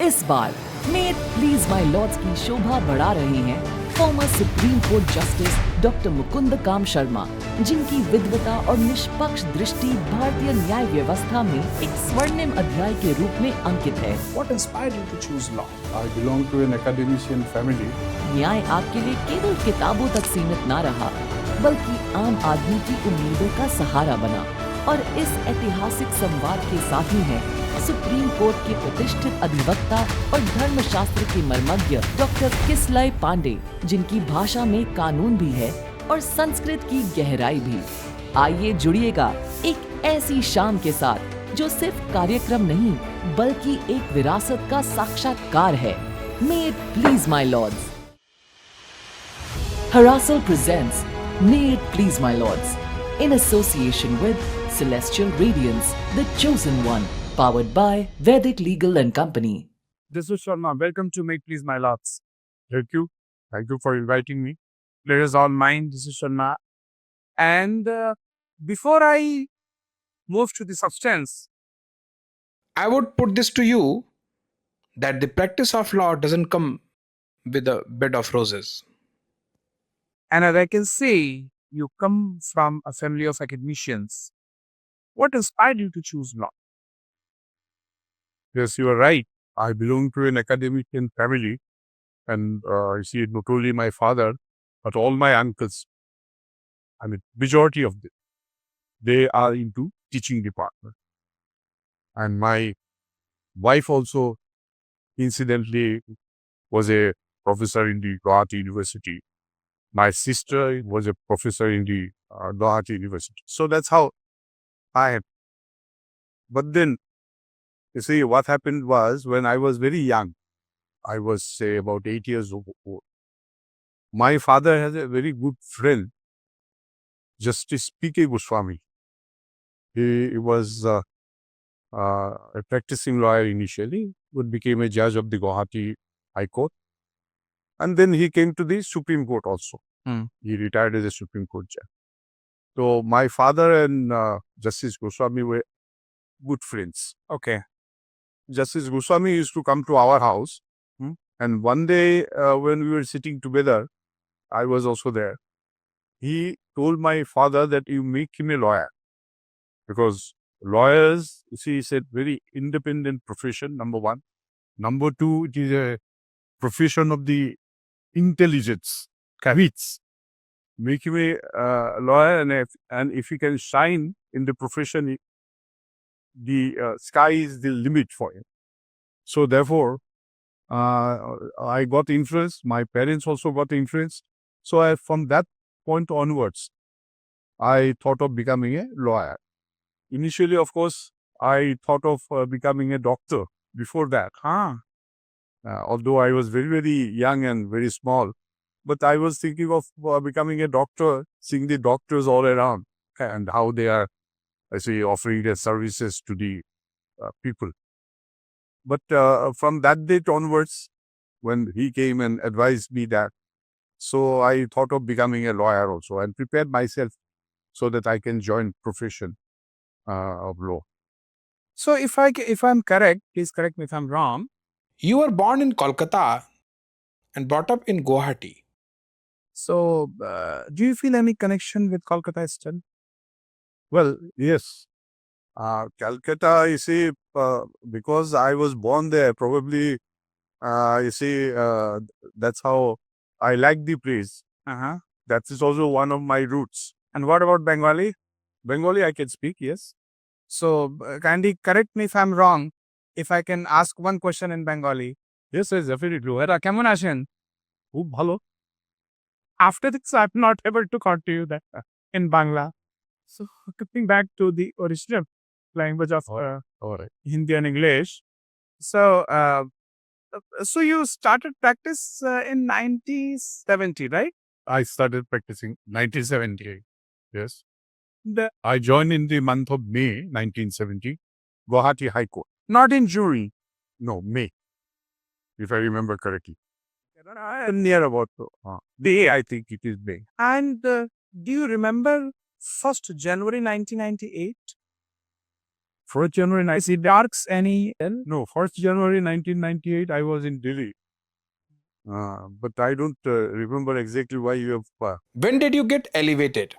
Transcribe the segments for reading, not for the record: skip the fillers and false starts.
इस बार मे प्लीज माय लॉर्ड्स की शोभा बढ़ा रहे हैं former supreme court justice doctor Mukundakam Sharma, जिनकी विद्वता और निष्पक्ष दृष्टि भारतीय न्याय व्यवस्था में एक स्वर्णिम अध्याय के रूप में अंकित है। What inspired you to choose law? I belong to an academician family. न्याय आपके लिए केवल किताबों तक सीमित न रहा, बल्कि आम आदमी की उम्मीदों का सहारा बना। और इस ऐतिहासिक संवाद के साथी हैं सुप्रीम कोर्ट के प्रतिष्ठित अधिवक्ता और धर्मशास्त्र के मर्मज्ञ डॉक्टर किसलय पांडे, जिनकी भाषा में कानून भी है और संस्कृत की गहराई भी। आइए जुड़िएगा एक ऐसी शाम के साथ जो सिर्फ कार्यक्रम नहीं बल्कि एक विरासत का साक्षात्कार है। May it please my Lord's. Harassal presents May It Please My Lords in association with Celestial Radiance, the Chosen One, powered by Vedic Legal and Company. This is Sharma. Welcome to Make Please My Lords. Thank you. Thank you for inviting me. Pleasure is all mine. This is Sharma. And before I move to the substance, I would put this to you that the practice of law doesn't come with a bed of roses. and as I can see, you come from a family of academicians. What inspired you to choose law? Yes, you are right. I belong to an academician family, and you see, not only my father, but all my uncles. I mean, majority of them, they are into teaching department. And my wife also, incidentally, was a professor in the Guwahati University. My sister was a professor in the Guwahati University. So that's how I am. But then, you see, what happened was when I was very young, I was, say, about 8 years old. My father has a very good friend, Justice P.K. Goswami. He was a practicing lawyer initially, but became a judge of the Guwahati High Court. And then he came to the Supreme Court also. He retired as a Supreme Court judge. So my father and Justice Goswami were good friends. Okay. Justice Goswami used to come to our house. And one day when we were sitting together, I was also there. He told my father that you make him a lawyer. Because lawyers, you see, is a very independent profession, number one. Number two, it is a profession of the intelligence. Wits. Make him a lawyer, and if he can shine in the profession, the sky is the limit for him. So therefore, I got influenced. My parents also got influenced. So from that point onwards, I thought of becoming a lawyer. Initially, of course, I thought of becoming a doctor before that. Although I was very, very young and very small. But I was thinking of becoming a doctor, seeing the doctors all around and how they are, I say, offering their services to the people. But from that date onwards, when he came and advised me that, so I thought of becoming a lawyer also and prepared myself so that I can join profession of law. So if I'm correct, please correct me if I'm wrong. You were born in Kolkata and brought up in Guwahati. So, do you feel any connection with Kolkata still? Well, yes. Calcutta, you see, because I was born there, probably, you see, that's how I like the place. That is also one of my roots. And what about Bengali? Bengali I can speak, yes. So, kindly correct me if I'm wrong. If I can ask one question in Bengali. Yes, yes, definitely. Era kemon ashen? Khub bhalo. After this, I'm not able to continue that in Bangla. So, coming back to the original language of Hindi and English. So, so you started practice in 1970, right? I started practicing 1978. Yes. I joined in the month of May 1970, Guwahati High Court. Not in jury. No, May, if I remember correctly. Near about May, I think it is May. And do you remember 1st January 1998? 1st January Is it darks any? No, 1st January 1998, I was in Delhi. But I don't remember exactly why you have. When did you get elevated?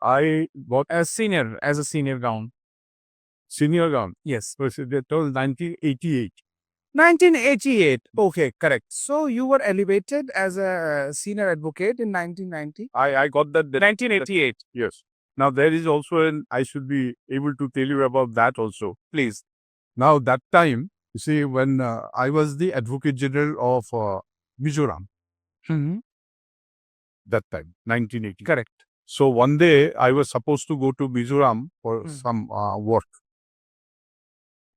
I got As a senior gown. senior gown. Yes. So that was 1988. 1988. Okay, correct. So you were elevated as a senior advocate in 1990? I got that. 1988. Yes. Now there is also I should be able to tell you about that also. Please. Now that time, you see, when I was the Advocate General of Mizoram, Mm-hmm. that time, 1980. Correct. So one day I was supposed to go to Mizoram for some work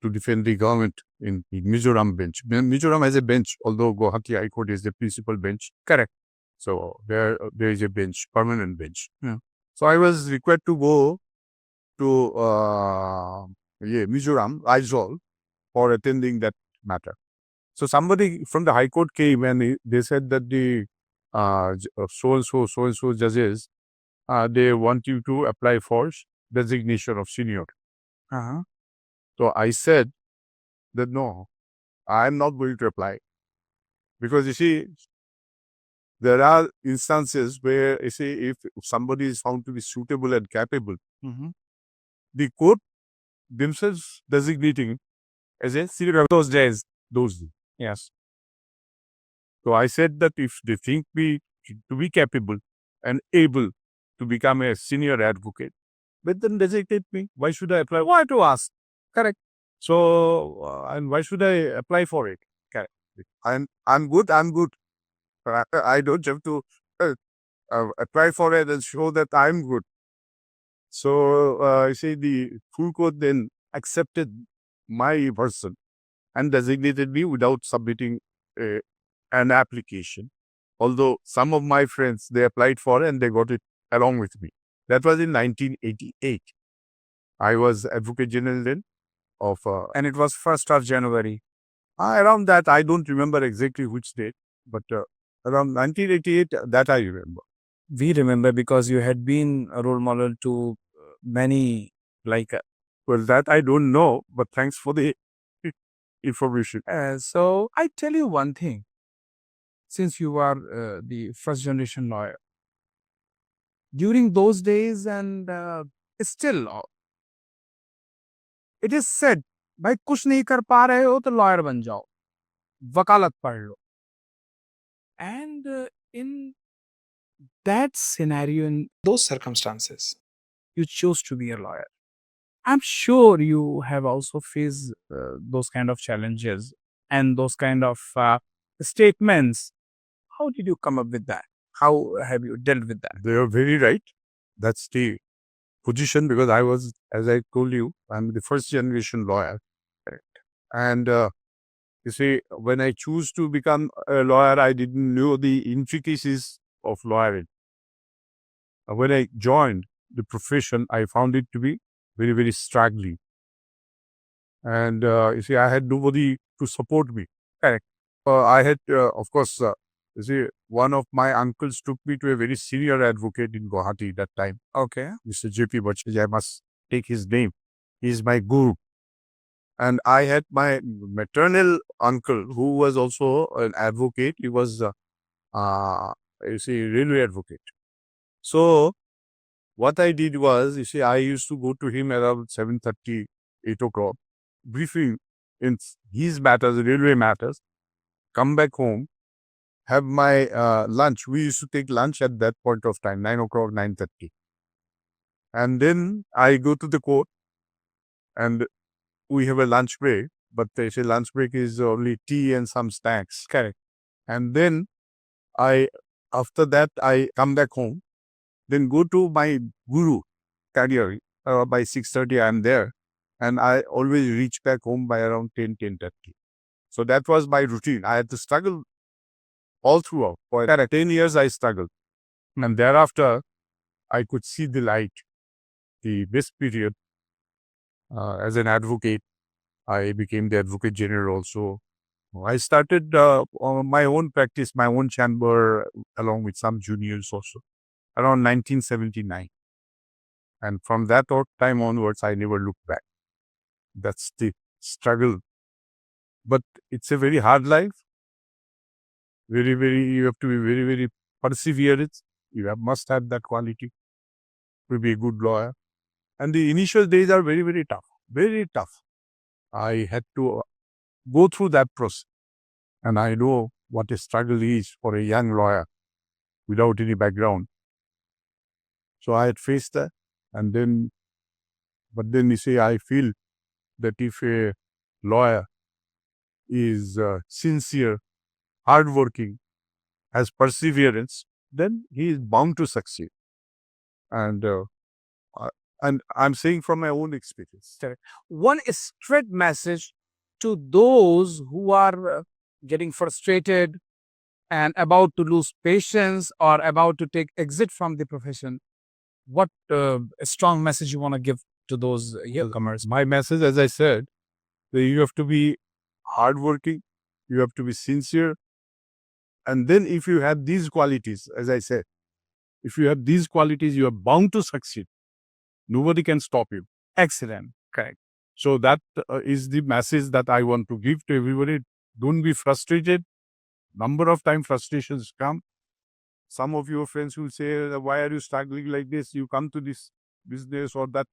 to defend the government in the Mizoram bench. Mizoram has a bench, although Guwahati High Court is the principal bench. Correct. So there is a bench, permanent bench. Yeah. So I was required to go to Mizoram, Aizawl, for attending that matter. So somebody from the High Court came and they said that the so-and-so judges, they want you to apply for designation of senior. Uh-huh. So I said that no, I'm not going to apply. Because you see, there are instances where you see if somebody is found to be suitable and capable, Mm-hmm. the court themselves designating as a senior Those days. those. Yes. So I said that if they think me to be capable and able to become a senior advocate, but then designate me. Why should I apply? Why to ask? Correct. So and why should I apply for it? Correct. I'm good. I don't have to apply for it and show that I'm good. So I say the full court then accepted my person and designated me without submitting an application. Although some of my friends, they applied for it and they got it along with me. That was in 1988. I was Advocate General then of... And it was 1st of January. around that, I don't remember exactly which date, but around 1988, that I remember. We remember because you had been a role model to many, like... Well, that I don't know, but thanks for the information. So I tell you one thing. Since you are the 1st generation lawyer, during those days and still, it is said, भाई कुछ नहीं कर पा रहे हो तो lawyer बन जाओ, वकालत पढ़ लो. And in that scenario, in Those circumstances. you chose to be a lawyer. I'm sure you have also faced those kind of challenges and those kind of statements. How did you come up with that? How have you dealt with that? They are very right. That's the position because I was, as I told you, I'm the 1st generation lawyer. And you see, when I choose to become a lawyer, I didn't know the intricacies of lawyering. When I joined the profession, I found it to be very, very struggling. And you see, I had nobody to support me. Correct. I had, of course, you see, one of my uncles took me to a very senior advocate in Guwahati that time. Okay. Mr. J.P. Bachchan, I must take his name. He is my guru. And I had my maternal uncle who was also an advocate. He was, you see, railway advocate. So what I did was, you see, I used to go to him around 7:30, 8 o'clock, briefing in his matters, railway matters, come back home, have my lunch. We used to take lunch at that point of time, 9 o'clock, 9:30. And then I go to the court and we have a lunch break, but they say lunch break is only tea and some snacks. Correct. And then after that, I come back home, then go to my guru career. By 6:30, I'm there. And I always reach back home by around 10, 10:30. So that was my routine. I had to struggle all throughout. For 10 years, I struggled. And thereafter, I could see the light. The best period as an advocate, I became the Advocate General also. I started my own practice, my own chamber, along with some juniors also, around 1979. And from that time onwards, I never looked back. That's the struggle. But it's a very hard life. You have to be very perseverance. Must have that quality to be a good lawyer. And the initial days are very tough. Very tough. I had to go through that process. And I know what a struggle is for a young lawyer without any background. So I had faced that. But then you see, I feel that if a lawyer is sincere, hardworking, has perseverance, then he is bound to succeed. And I'm saying from my own experience. One straight message to those who are getting frustrated and about to lose patience or about to take exit from the profession. What a strong message you want to give to those newcomers? My message, as I said, that you have to be hardworking, you have to be sincere. And then if you have these qualities, as I said, if you have these qualities, you are bound to succeed. Nobody can stop you. Excellent. Correct. So that is the message that I want to give to everybody. Don't be frustrated. Number of times frustrations come. Some of your friends will say, why are you struggling like this? You come to this business or that.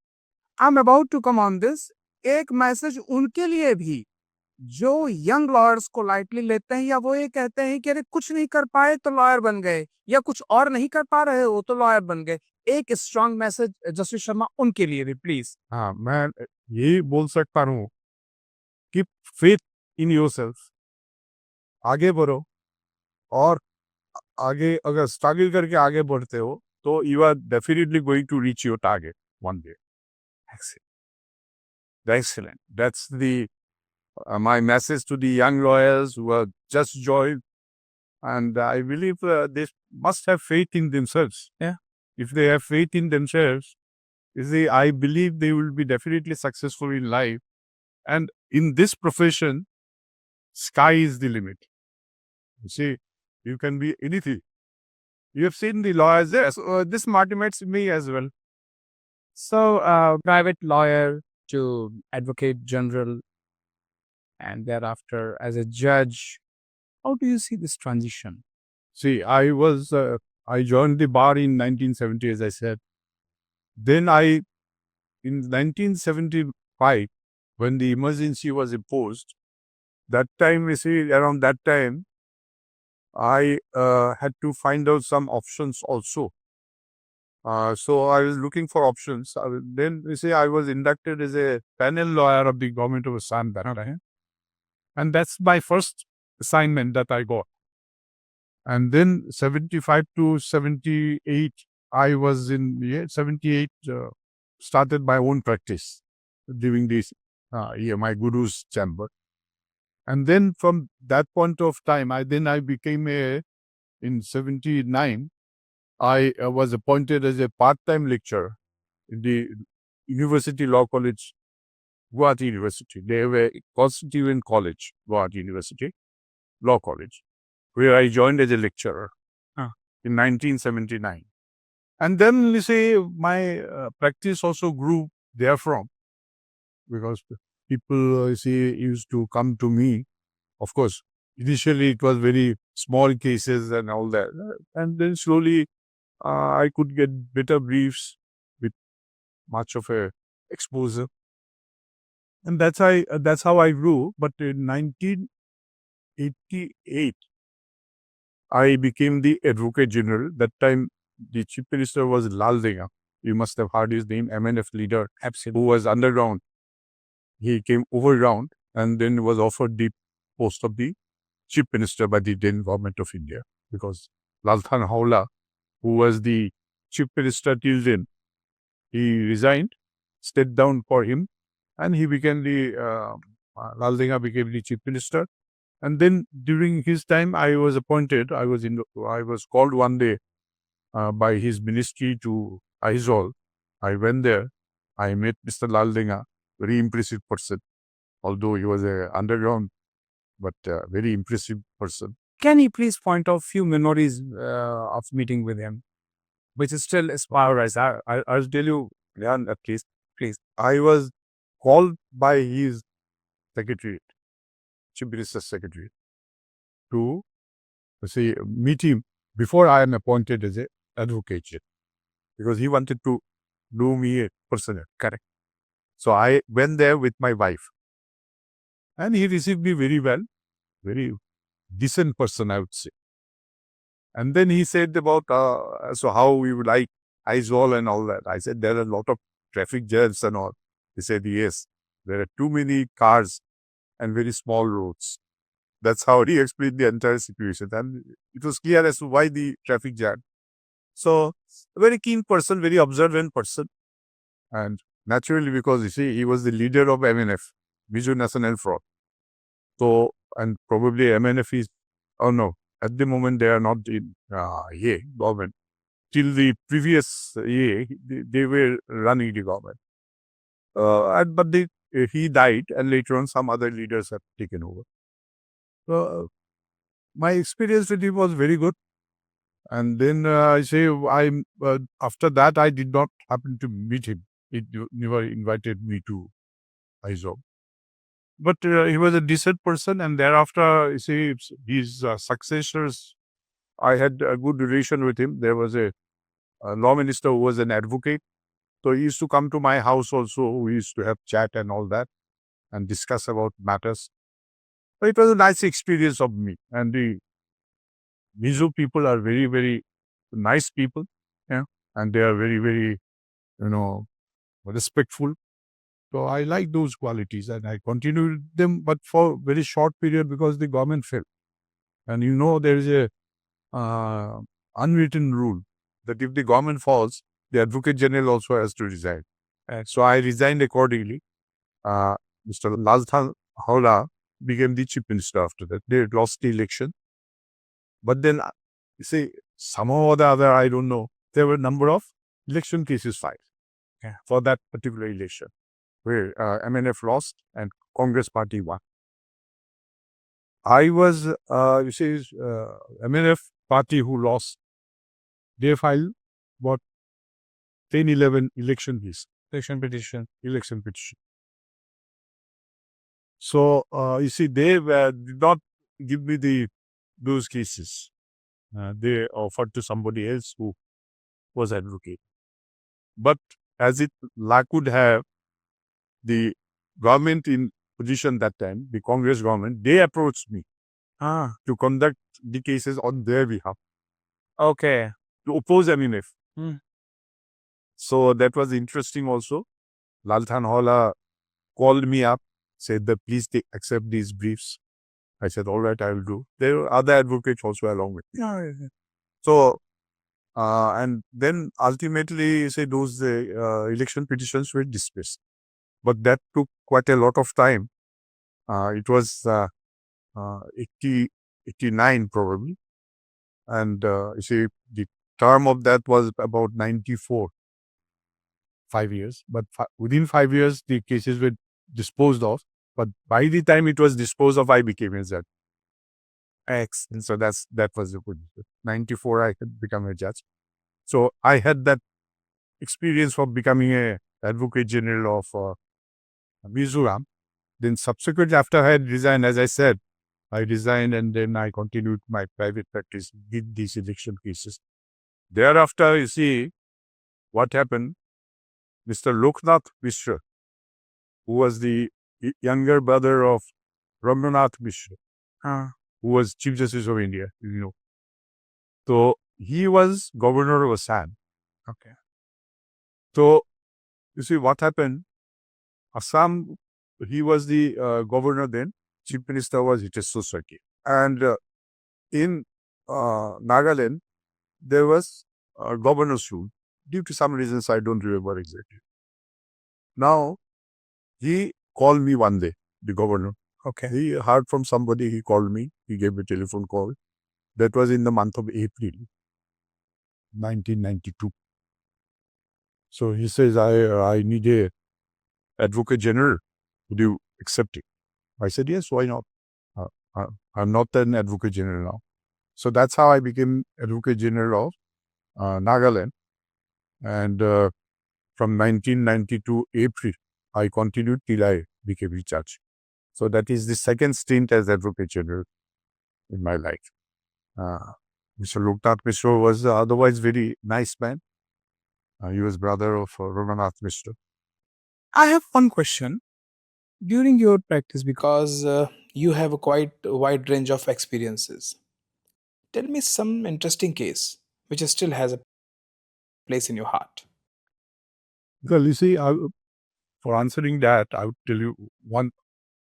I'm about to come on this. एक message उनके लिए भी जो young lawyers को lightly लेते हैं या वो ये कहते हैं कि अरे कुछ नहीं कर पाए तो लॉयर बन गए या कुछ और नहीं कर पा रहे हो तो लॉयर बन गए. एक स्ट्रॉन्ग मैसेज जस्टिस शर्मा उनके लिए भी प्लीज. हाँ, मैं ये बोल सकता हूँ कि फेथ इन योरसेल्फ, आगे बढ़ो और आगे अगर स्ट्रगल करके आगे बढ़ते हो तो you are definitely going to reach your target one day. Excellent. That's the my message to the young lawyers who are just joined. And I believe they must have faith in themselves. Yeah. If they have faith in themselves, I believe they will be definitely successful in life. And in this profession, sky is the limit. You see, you can be anything. You have seen the lawyers there. So, this motivates me as well. So, private lawyer to advocate general and thereafter as a judge. How do you see this transition? See, I joined the bar in 1970, as I said. Then in 1975, when the emergency was imposed, that time, you see, around that time, I had to find out some options also. So I was looking for options. Then, you see, I was inducted as a panel lawyer of the government of Assam that time. And that's my first assignment that I got. And then 75 to 78, I was in 78, started my own practice during this my guru's chamber. And then from that point of time, I became in 79, I was appointed as a part-time lecturer in the University Law College, Guwahati University. They have a constituent college, Guwahati University Law College, where I joined as a lecturer in 1979. And then, you see, my practice also grew therefrom, because people, you see, used to come to me. Of course, initially it was very small cases and all that. And then slowly I could get better briefs with much of a exposure. And that's how I grew. But in 1988, I became the Advocate General. That time, the Chief Minister was 𝐷𝐿𝐻𝐷𝐻. You must have heard his name, MNF leader, Absolutely. who was underground. He came overground and then was offered the post of the Chief Minister by the then government of India, because Lalthan Haula, who was the Chief Minister till then, he resigned, stepped down for him, and he became 𝐷𝐿𝐻𝐷𝐻 became the Chief Minister. And then during his time, I was appointed. I was called one day by his ministry to Aizawl. I went there. I met Mr. 𝐷𝐿𝐻𝐷𝐻, very impressive person, although he was a underground, but very impressive person. Can you please point out few memories of meeting with him, which is still inspired us? I'll tell you, Leon, at least, please. I was called by his secretary, Chief Minister's secretary, to say meet him before I am appointed as an advocate, because he wanted to know me personally. Correct. So I went there with my wife, and he received me very well, very decent person, I would say. And then he said about, so how we would like Aizawl and all that. I said, there are a lot of traffic jams and all. He said, yes, there are too many cars and very small roads. That's how he explained the entire situation. And it was clear as to why the traffic jam. So, a very keen person, very observant person. And naturally, because you see, he was the leader of MNF, Biju National Front. So, and probably MNF is, oh no, at the moment they are not in government. Till the previous year, they were running the government. But he died, and later on some other leaders have taken over. So, my experience with him was very good. And then after that, I did not happen to meet him. He never invited me to Aizawl. But he was a decent person, and thereafter, you see, his successors, I had a good relation with him. There was a law minister who was an advocate. So he used to come to my house also. We used to have chat and all that and discuss about matters. So it was a nice experience of me. And the Mizo people are very, very nice people. Yeah. And they are very, very, respectful. So I like those qualities and I continued them, but for a very short period because the government fell. And there is a unwritten rule that if the government falls, the Advocate General also has to resign. So I resigned accordingly. Mr. Lalthan Hawla became the Chief Minister after that. They lost the election. But then, somehow or the other, I don't know, there were a number of election cases filed for that particular election, where MNF lost and Congress party won. I was, MNF party who lost, they filed about 10, 11 election cases. Election petition. So, they did not give me those cases. They offered to somebody else who was advocate. But as it luck would have, the government in position that time, the Congress government, they approached me to conduct the cases on their behalf. Okay. To oppose MNF. So that was interesting also. Lalthan Hawla called me up, said that please accept these briefs. I said, all right, I will do. There were other advocates also along with me. So, and then ultimately, those election petitions were dismissed. But that took quite a lot of time. It was 89 probably. And the term of that was about 94, 5 years. But within 5 years, the cases were disposed of. But by the time it was disposed of, I became a judge. Excellent. So that was the good. 94, I had become a judge. So I had that experience of becoming a Advocate General of Mizoram. Then subsequently, after I had resigned, as I said, I resigned and then I continued my private practice, did these election cases. Thereafter, you see, what happened, Mr. Loknath Mishra, who was the younger brother of Ramnath Mishra, who was Chief Justice of India, So, he was governor of Assam. Okay. So, you see what happened, Assam, he was the governor then, Chief Minister was Hitesh Sarkar. And in Nagaland, there was a governor's rule. Due to some reasons, I don't remember exactly. Now, he called me one day, the governor. Okay. He heard from somebody, he called me, he gave a telephone call. That was in the month of April, 1992. So he says, I need a Advocate General. Would you accept it? I said, yes, why not? I'm not an Advocate General now. So that's how I became Advocate General of Nagaland. And from 1992 April, I continued till I became a judge. So that is the second stint as Advocate General in my life. Mr. 𝐿oknath Mishra was otherwise very nice man. He was brother of Raghunath Mishra. I have one question. During your practice, Because you have a quite wide range of experiences. Tell me some interesting case which still has a place in your heart. Well, you see, for answering that, I would tell you one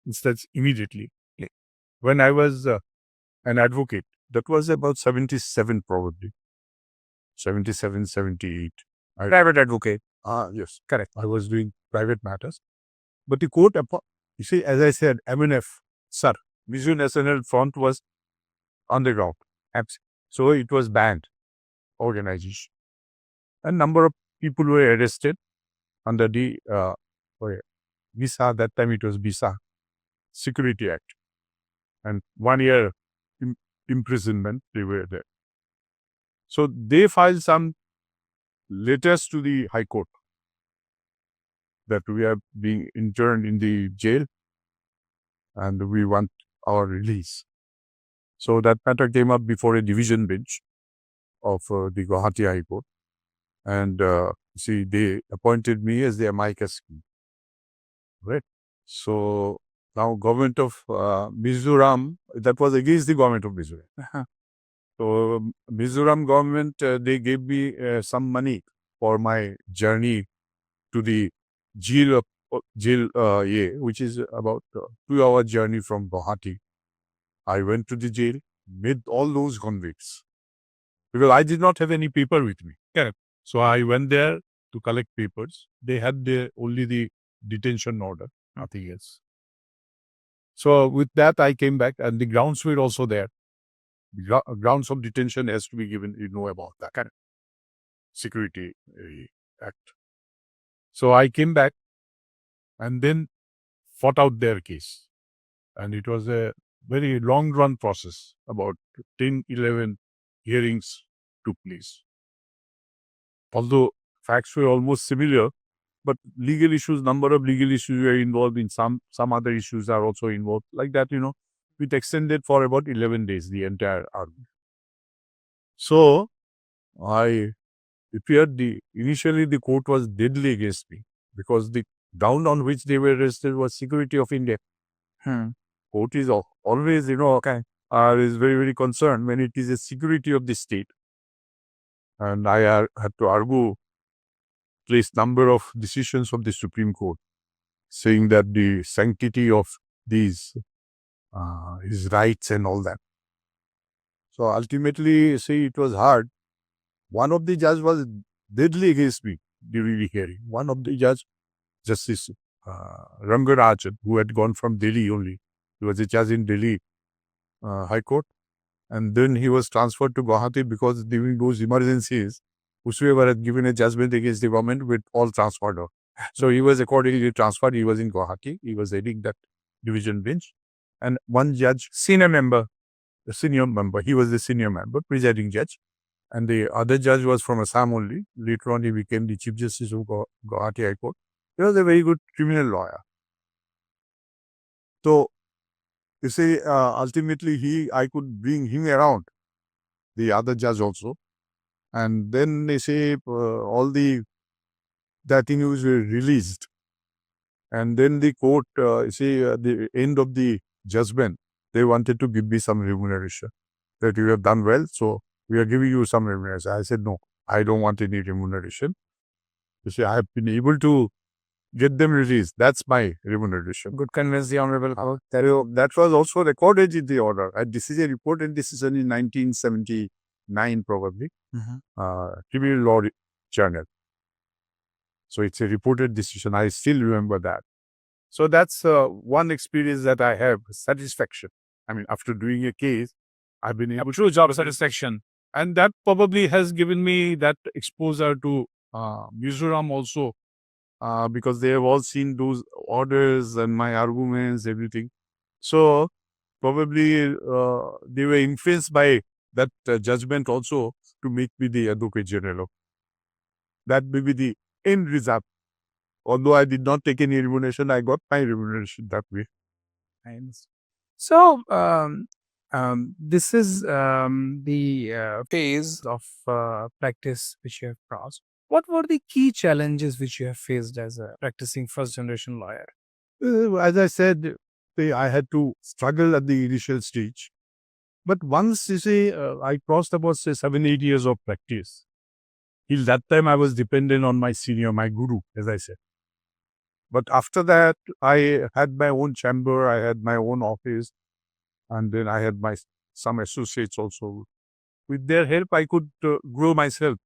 instance immediately. When I was an advocate, that was about 77 probably. 77, 78. private advocate. Yes, correct. I was doing private matters. But the court, you see, as I said, MNF, sir, Mizo National Front was on the ground. So it was banned organization. A number of people were arrested under the visa, that time it was visa, Security Act. And 1 year imprisonment, they were there. So they filed some letters to the High Court that we are being interned in the jail and we want our release. So that matter came up before a division bench of the Guwahati High Court. And see, they appointed me as their 𝐼𝐻. Right? So now government of Mizoram, that was against the government of Mizoram. So Mizoram government, they gave me some money for my journey to the jail, which is about 2-hour journey from Guwahati. I went to the jail, met all those convicts. Because I did not have any paper with me. Correct. So I went there to collect papers. They had only the detention order, nothing else. So with that, I came back and the grounds were also there. The grounds of detention has to be given, you know about that. Correct. Security Act. So I came back and then fought out their case. And it was a very long run process. About 10, 11 hearings took place. Although facts were almost similar, but legal issues, number of legal issues were involved in some other issues are also involved. Like that, it extended for about 11 days, the entire argument. So I appeared, initially the court was deadly against me because the ground on which they were arrested was security of India. Court is always, is very, very concerned when it is a security of the state. And I had to argue, place number of decisions of the Supreme Court saying that the sanctity of these his rights and all that. So ultimately, see, it was hard. One of the judges was deadly against me during the hearing. One of the judge, Justice Rangarajan, who had gone from Delhi only. He was a judge in Delhi High Court. And then he was transferred to Guwahati because during those emergencies, whosoever had given a judgment against the government with all transferred out. So he was accordingly transferred. He was in Guwahati. He was heading that division bench. And one judge, Senior member. the senior member, he was the senior member, presiding judge. And the other judge was from Assam only. Later on, he became the Chief Justice of Guwahati High Court. He was a very good criminal lawyer. So, you see, ultimately, I could bring him around, the other judge also. And then they say all that things were released. And then the court, at the end of the judgment, they wanted to give me some remuneration. That you have done well, so we are giving you some remuneration. I said, no, I don't want any remuneration. You see, I have been able to get them released. That's my remuneration. Good convince the Honorable. That was also recorded in the order. This is a report, and this is in 1979 probably. Criminal Law Journal. So it's a reported decision. I still remember that. So that's one experience that I have, satisfaction. I mean, after doing a case, I've been able True job satisfaction. and that probably has given me that exposure to Mizoram also, because they have all seen those orders and my arguments, everything. So probably they were influenced by that judgment also to make me the Advocate General. That may be the end result Although I did not take any remuneration, I got my remuneration that way. I understand. So, this is the Phase. of practice which you have crossed. What were the key challenges which you have faced as a practicing first generation lawyer? As I said, I had to struggle at the initial stage. But once, I crossed about, 7, 8 years of practice. Till that time, I was dependent on my senior, my guru, as I said. But after that, I had my own chamber, I had my own office, and then I had some associates also. With their help, I could grow myself.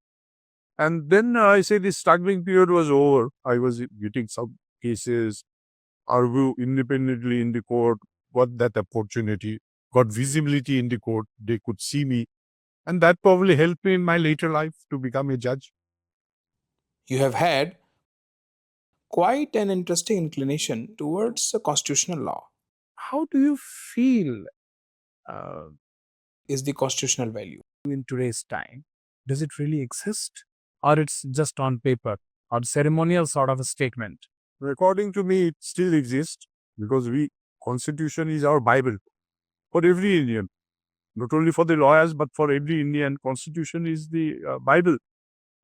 And then this struggling period was over. I was getting some cases, argue independently in the court, got that opportunity, got visibility in the court. They could see me. And that probably helped me in my later life to become a judge. You have had quite an interesting inclination towards constitutional law. How do you feel uh, Is the constitutional value? in today's time? Does it really exist? Or it's just on paper or ceremonial sort of a statement? According to me, it still exists because Constitution is our Bible for every Indian. Not only for the lawyers, but for every Indian, Constitution is the Bible.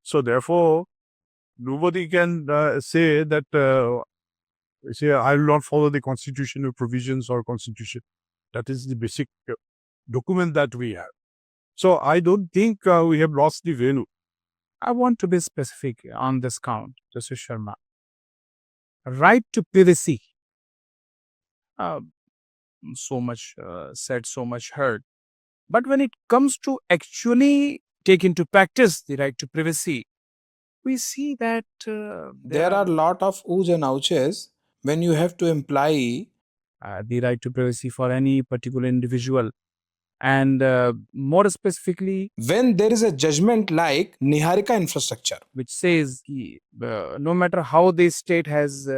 So therefore, nobody can say that, I will not follow the constitutional provisions or Constitution. That is the basic document that we have. So I don't think we have lost the value. I want to be specific on this count, Justice Sharma. Right to privacy. So much said, so much heard. But when it comes to actually take into practice the right to privacy, we see that There are a lot of 𝐻s and 𝐤s when you have to imply the right to privacy for any particular individual. And more specifically, when there is a judgment like Niharika infrastructure, which says no matter how the state has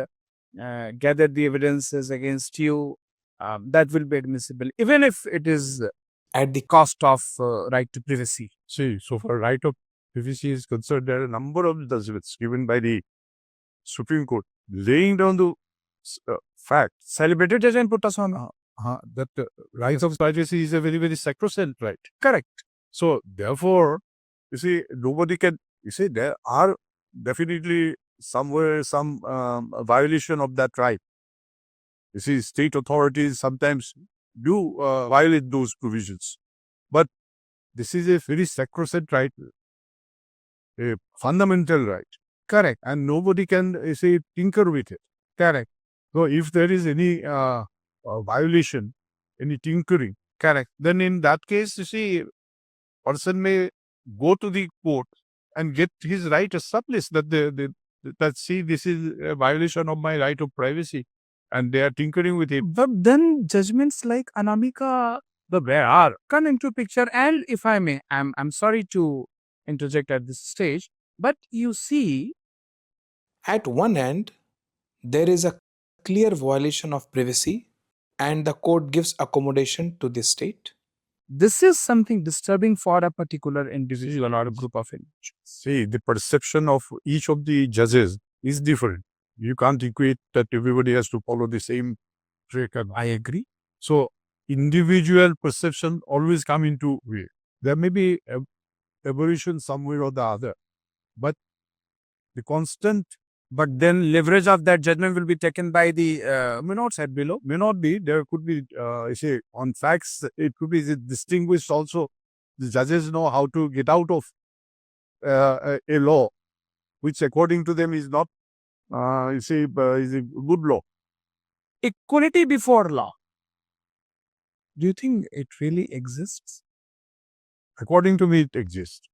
gathered the evidences against you, that will be admissible, even if it is at the cost of right to privacy. See, so far right of privacy is concerned, there are a number of judgments given by the Supreme Court laying down the fact Celebrated judgment Puttaswamy. that right of privacy is a very, very sacrosanct right. Correct. So therefore, nobody can, there are definitely somewhere some violation of that right. State authorities sometimes do violate those provisions. But this is a very sacrosanct right, a fundamental right. Correct. And nobody can, tinker with it. Correct. So if there is any violation, any tinkering, Correct. then in that case, person may go to the court and get his right established that this is a violation of my right of privacy, and they are tinkering with it. But then judgments like Anamika come into picture. And if I may, I'm sorry to interject at this stage, but you see, at one end, there is a clear violation of privacy and the court gives accommodation to the state. this is something disturbing for a particular individual or a group of individuals. The perception of each of the judges is different. You can't equate that everybody has to follow the same track. I agree. So individual perception always come into way. There may be aberration somewhere or the other, but the constant. But then leverage of that judgment will be taken by the may not said below. May not be. There could be, on facts, it could be distinguished also. The judges know how to get out of a law, which according to them is not, is a good law. Equality before law. Do you think it really exists? According to me, it exists.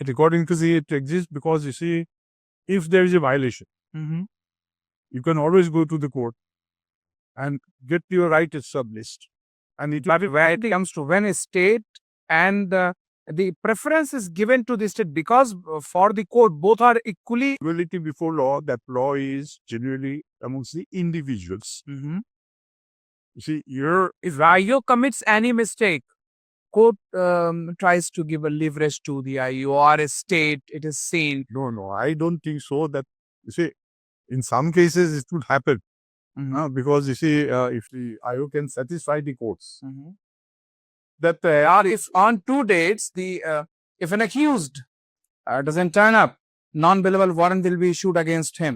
According to me, it exists because, if there is a violation, you can always go to the court and get your right established. And it comes to when a state and the preference is given to the state, because for the court, both are equally. Equality before law, that law is generally amongst the individuals. If IO commits any mistake, court tries to give a leverage to the IO or a state, it is seen. No, I don't think so. That, in some cases it would happen because you see, if the IO can satisfy the courts That or if on 2 dates, if an accused doesn't turn up, non-billable warrant will be issued against him.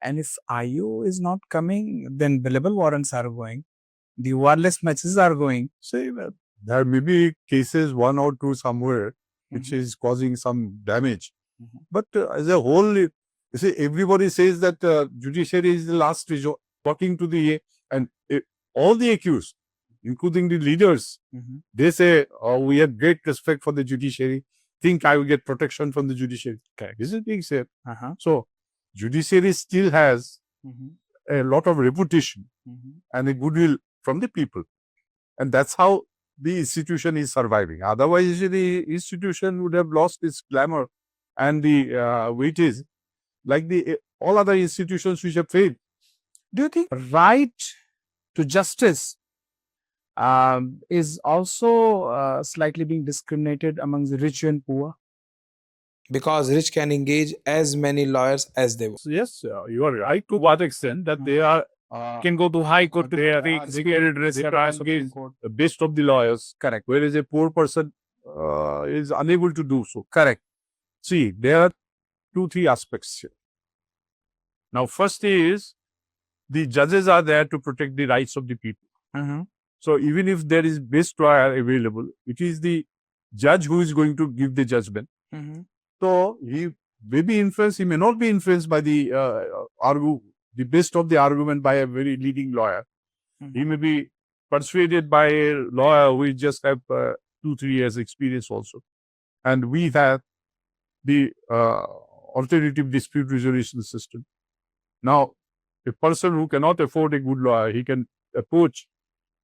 And if IO is not coming, then billable warrants are going. The wireless matches are going. say there may be cases, 1 or 2 somewhere, which is causing some damage. But as a whole, you see, everybody says that judiciary is the last resort, talking to the, and all the accused, including the leaders, they say, oh, we have great respect for the judiciary, think I will get protection from the judiciary. Correct. This is being said. So, judiciary still has a lot of reputation and a goodwill from the people. And that's how the institution is surviving. Otherwise, the institution would have lost its glamour and the weightage like the all other institutions which have failed. Do you think right to justice is also slightly being discriminated among the rich and poor? Because rich can engage as many lawyers as they want. So yes, you are right to what extent that they are Can go to high court, they are they try to engage the best of the lawyers. Correct. Whereas a poor person is unable to do so. Correct. See, there are 2-3 aspects here. Now, first is the judges are there to protect the rights of the people. So, even if there is best lawyer available, it is the judge who is going to give the judgment. So, he may be influenced, he may not be influenced by the best of the argument by a very leading lawyer. He may be persuaded by a lawyer who just have 2-3 years experience also. And we have the alternative dispute resolution system. Now, a person who cannot afford a good lawyer, he can approach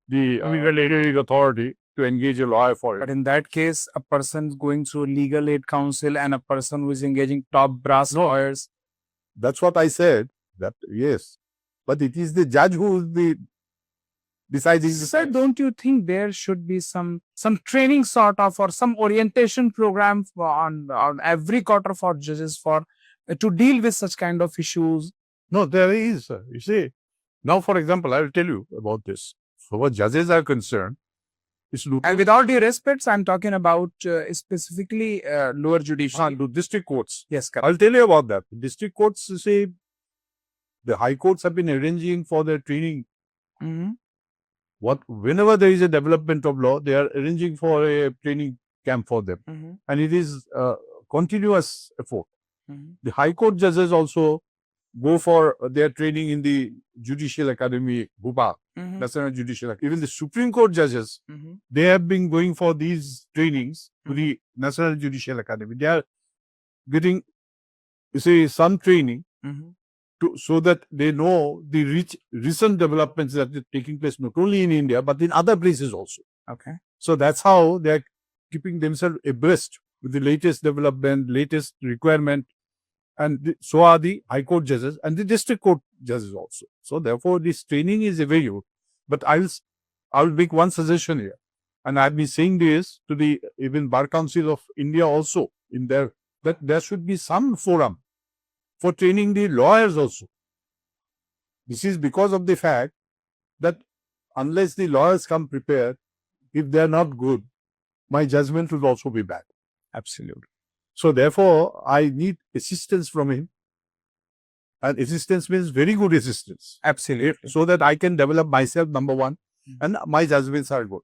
the regulatory authority to engage a lawyer for it. But in that case, a person going through legal aid counsel and a person who is engaging top brass lawyers. That's what I said. That yes, but it is the judge who is the deciding. Sir, don't you think there should be some training sort of or some orientation program on every quarter for judges for to deal with such kind of issues? No, there is. You see, now for example, I will tell you about this. So what judges are concerned, and with all due respects, I'm talking about specifically lower judiciary. The district courts. Yes, correct. I'll tell you about that. District courts, you see, the high courts have been arranging for their training. Whenever there is a development of law, they are arranging for a training camp for them. And it is a continuous effort. The high court judges also go for their training in the Judicial Academy, Bhopal, National Judicial Academy. Even the Supreme Court judges, they have been going for these trainings to the National Judicial Academy. They are getting, you see, some training so that they know the recent developments that are taking place not only in India, but in other places also. Okay. So that's how they are keeping themselves abreast with the latest development, latest requirement. And so are the high court judges and the district court judges also. So therefore, this training is available. But I'll make one suggestion here. And I've been saying this to the even Bar Council of India also that there should be some forum for training the lawyers also. This is because of the fact that unless the lawyers come prepared, if they are not good, my judgment will also be bad. Absolutely. So therefore, I need assistance from him. And assistance means very good assistance. Absolutely. So that I can develop myself, number one, and my judgments are good.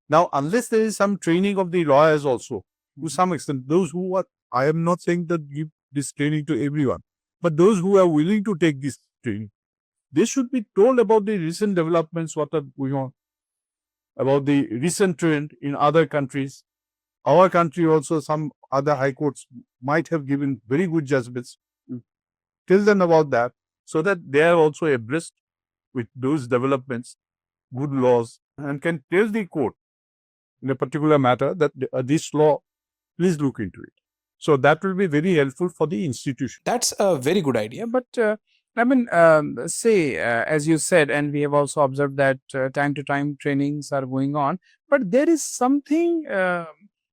Now, unless there is some training of the lawyers also, to some extent, those who are, I am not saying that give this training to everyone, but those who are willing to take this training, they should be told about the recent developments, what are going on, about the recent trend in other countries. Our country also, some other high courts might have given very good judgments. Tell them about that so that they are also abreast with those developments, good laws, and can tell the court in a particular matter that this law, please look into it. So that will be very helpful for the institution. That's a very good idea. But I mean, say, as you said, and we have also observed that time to time trainings are going on, but there is something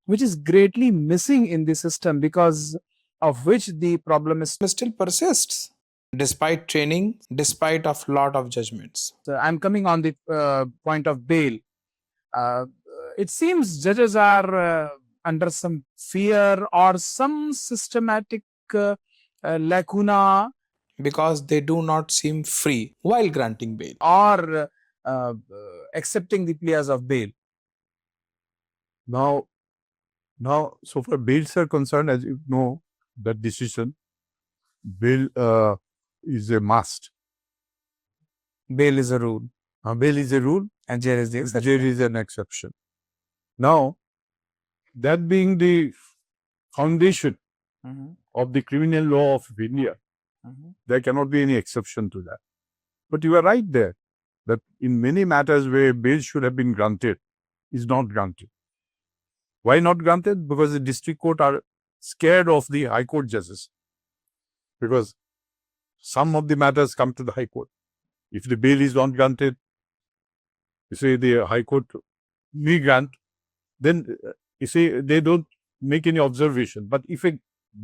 which is greatly missing in the system because of which the problem is Still persists. despite training, despite of lot of judgments. So I'm coming on the point of bail. Uh, it seems judges are under some fear or some systematic lacuna Because they do not seem free while granting bail. or accepting the pleas of bail. Now, so far bails are concerned, as you know, that decision, bail is a must. Bail is a rule, Bail is a rule, and there is the exception. there is an exception. Now, that being the foundation Mhm, of the criminal law of India, mhm. there cannot be any exception to that. But you are right there, that in many matters where bail should have been granted, is not granted. Why not granted? Because the district court are scared of the high court judges. Because some of the matters come to the high court. If the bail is not granted, you say the high court may grant, then you say they don't make any observation. But if a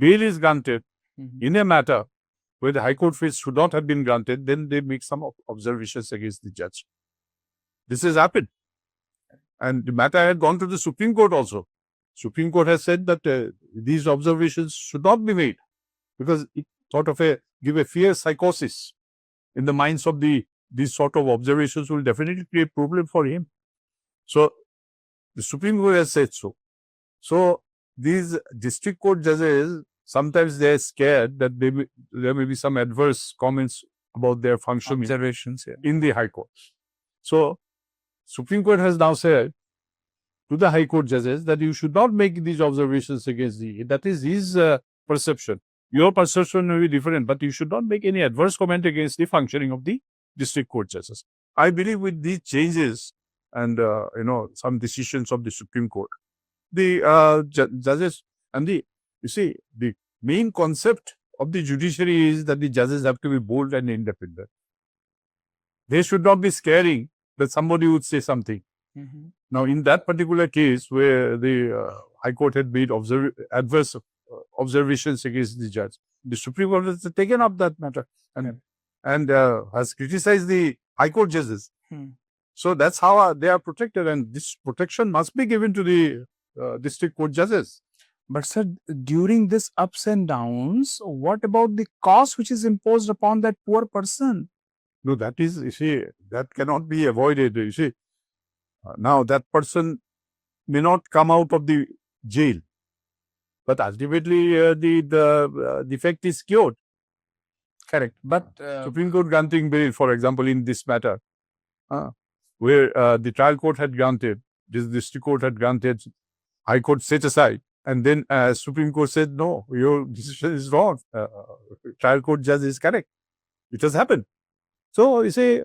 bail is granted Mhm. in a matter where the high court feels should not have been granted, then they make some observations against the judge. This has happened. And the matter had gone to the Supreme Court also. Supreme Court has said that these observations should not be made because it sort of give a fear psychosis in the minds of these sort of observations will definitely create problem for him. So the Supreme Court has said so. So these district court judges, sometimes they are scared that there may be some adverse comments about their functioning Observations, yeah. in the High Court. So Supreme Court has now said to the High Court judges that you should not make these observations against that is his perception. Your perception may be different, but you should not make any adverse comment against the functioning of the district court judges. I believe with these changes and some decisions of the Supreme Court, the judges and you see the main concept of the judiciary is that the judges have to be bold and independent. They should not be scaring that somebody would say something. Mhm. Now, in that particular case where the High Court had made adverse observations against the judge, the Supreme Court has taken up that matter and has criticized the High Court judges. Hmm. So that's how they are protected, and this protection must be given to the district court judges. But sir, during this ups and downs, what about the cost which is imposed upon that poor person? No, that is, you see, that cannot be avoided. You see, now that person may not come out of the jail, but ultimately the defect is cured. Correct. But Supreme Court granting bail, for example, in this matter, where the trial court had granted, this district court had granted, High Court set aside, and then Supreme Court said, no, your decision is wrong. Trial court judge is correct. It has happened. So you say,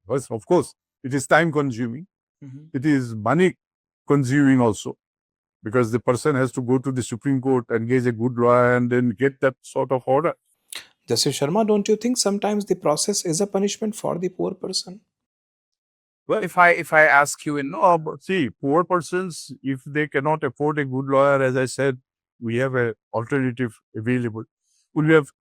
of course, it is time consuming. Mhm. It is money consuming also, because the person has to go to the Supreme Court, engage a good lawyer, and then get that sort of order. Justice Sharma, don't you think sometimes the process is a punishment for the poor person? Well, if I ask you, but see, poor persons, if they cannot afford a good lawyer, as I said, we have an alternative available. We have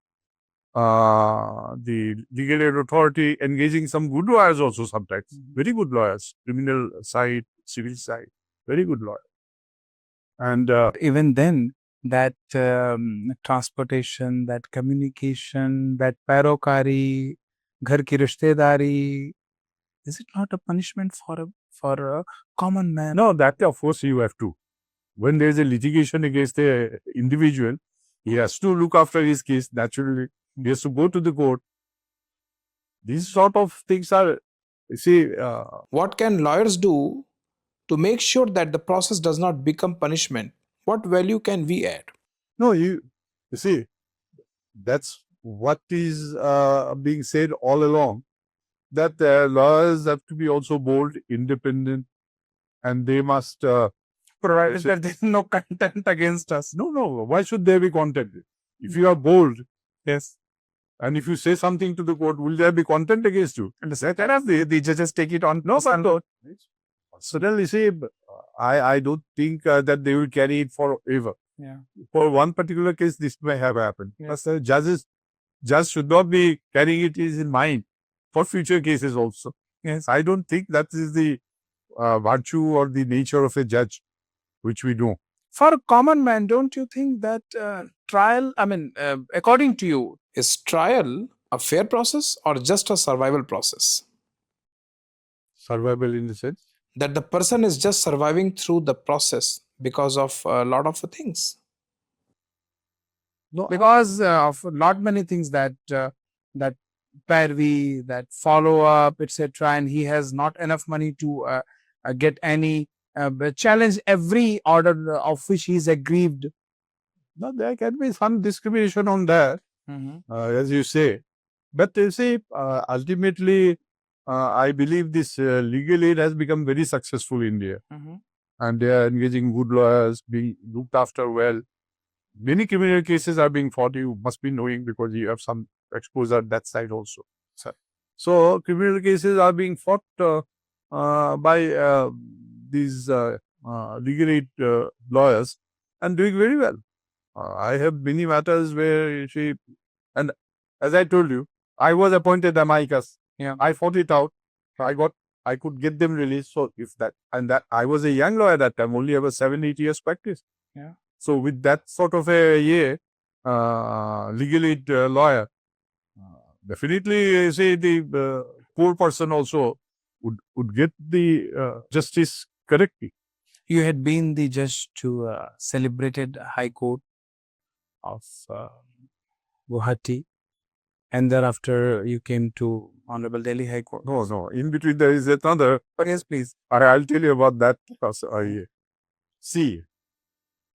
the legal aid authority engaging some good lawyers also sometimes. Very good lawyers, criminal side, civil side, very good lawyers. And even then, that transportation, that communication, that parokari, ghar ki rishtedari, is it not a punishment for a common man? no, that of course you have to. When there is a litigation against a individual, he has to look after his case naturally. He has to go to the court. These sort of things are, you see, What can lawyers do to make sure that the process does not become punishment? What value can we add? no, you see, that's what is being said all along, that lawyers have to be also bold, independent, and they must Provided that there is no content against us. no, why should there be content? If you are bold, Yes. and if you say something to the court, will there be content against you? And the judges take it on. No, but certainly, see, I don't think that they will carry it forever. Yeah. For one particular case, this may have happened. Yeah. But judges judge should not be carrying it in mind for future cases also. Yes. I don't think that is the virtue or the nature of a judge, which we know. For a common man, don't you think that trial, according to you, Is trial a fair process or just a survival process? Survival in the sense? That the person is just surviving through the process because of a lot of things. No, because of not many things that parvi, that follow up, etc., and he has not enough money to get any challenge every order of which he is aggrieved. no, there can be some discrimination on that, as you say. But you see, ultimately, I believe this legal aid has become very successful in India. And they are engaging good lawyers, being looked after well. Many criminal cases are being fought, you must be knowing, because you have some exposure that side also. So criminal cases are being fought by these legal aid lawyers and doing very well. I have many matters where and as I told you, I was appointed amicus. Yeah. I fought it out. I could get them released. So if that I was a young lawyer at that time, only have a 7-8 years practice. Yeah. So with that sort of a legal aid lawyer, definitely say the poor person also would get the justice correctly. You had been the judge to celebrated High Court of Guwahati, and thereafter you came to Honorable Delhi High Court. No. In between there is another. But yes, please. I'll tell you about that. See,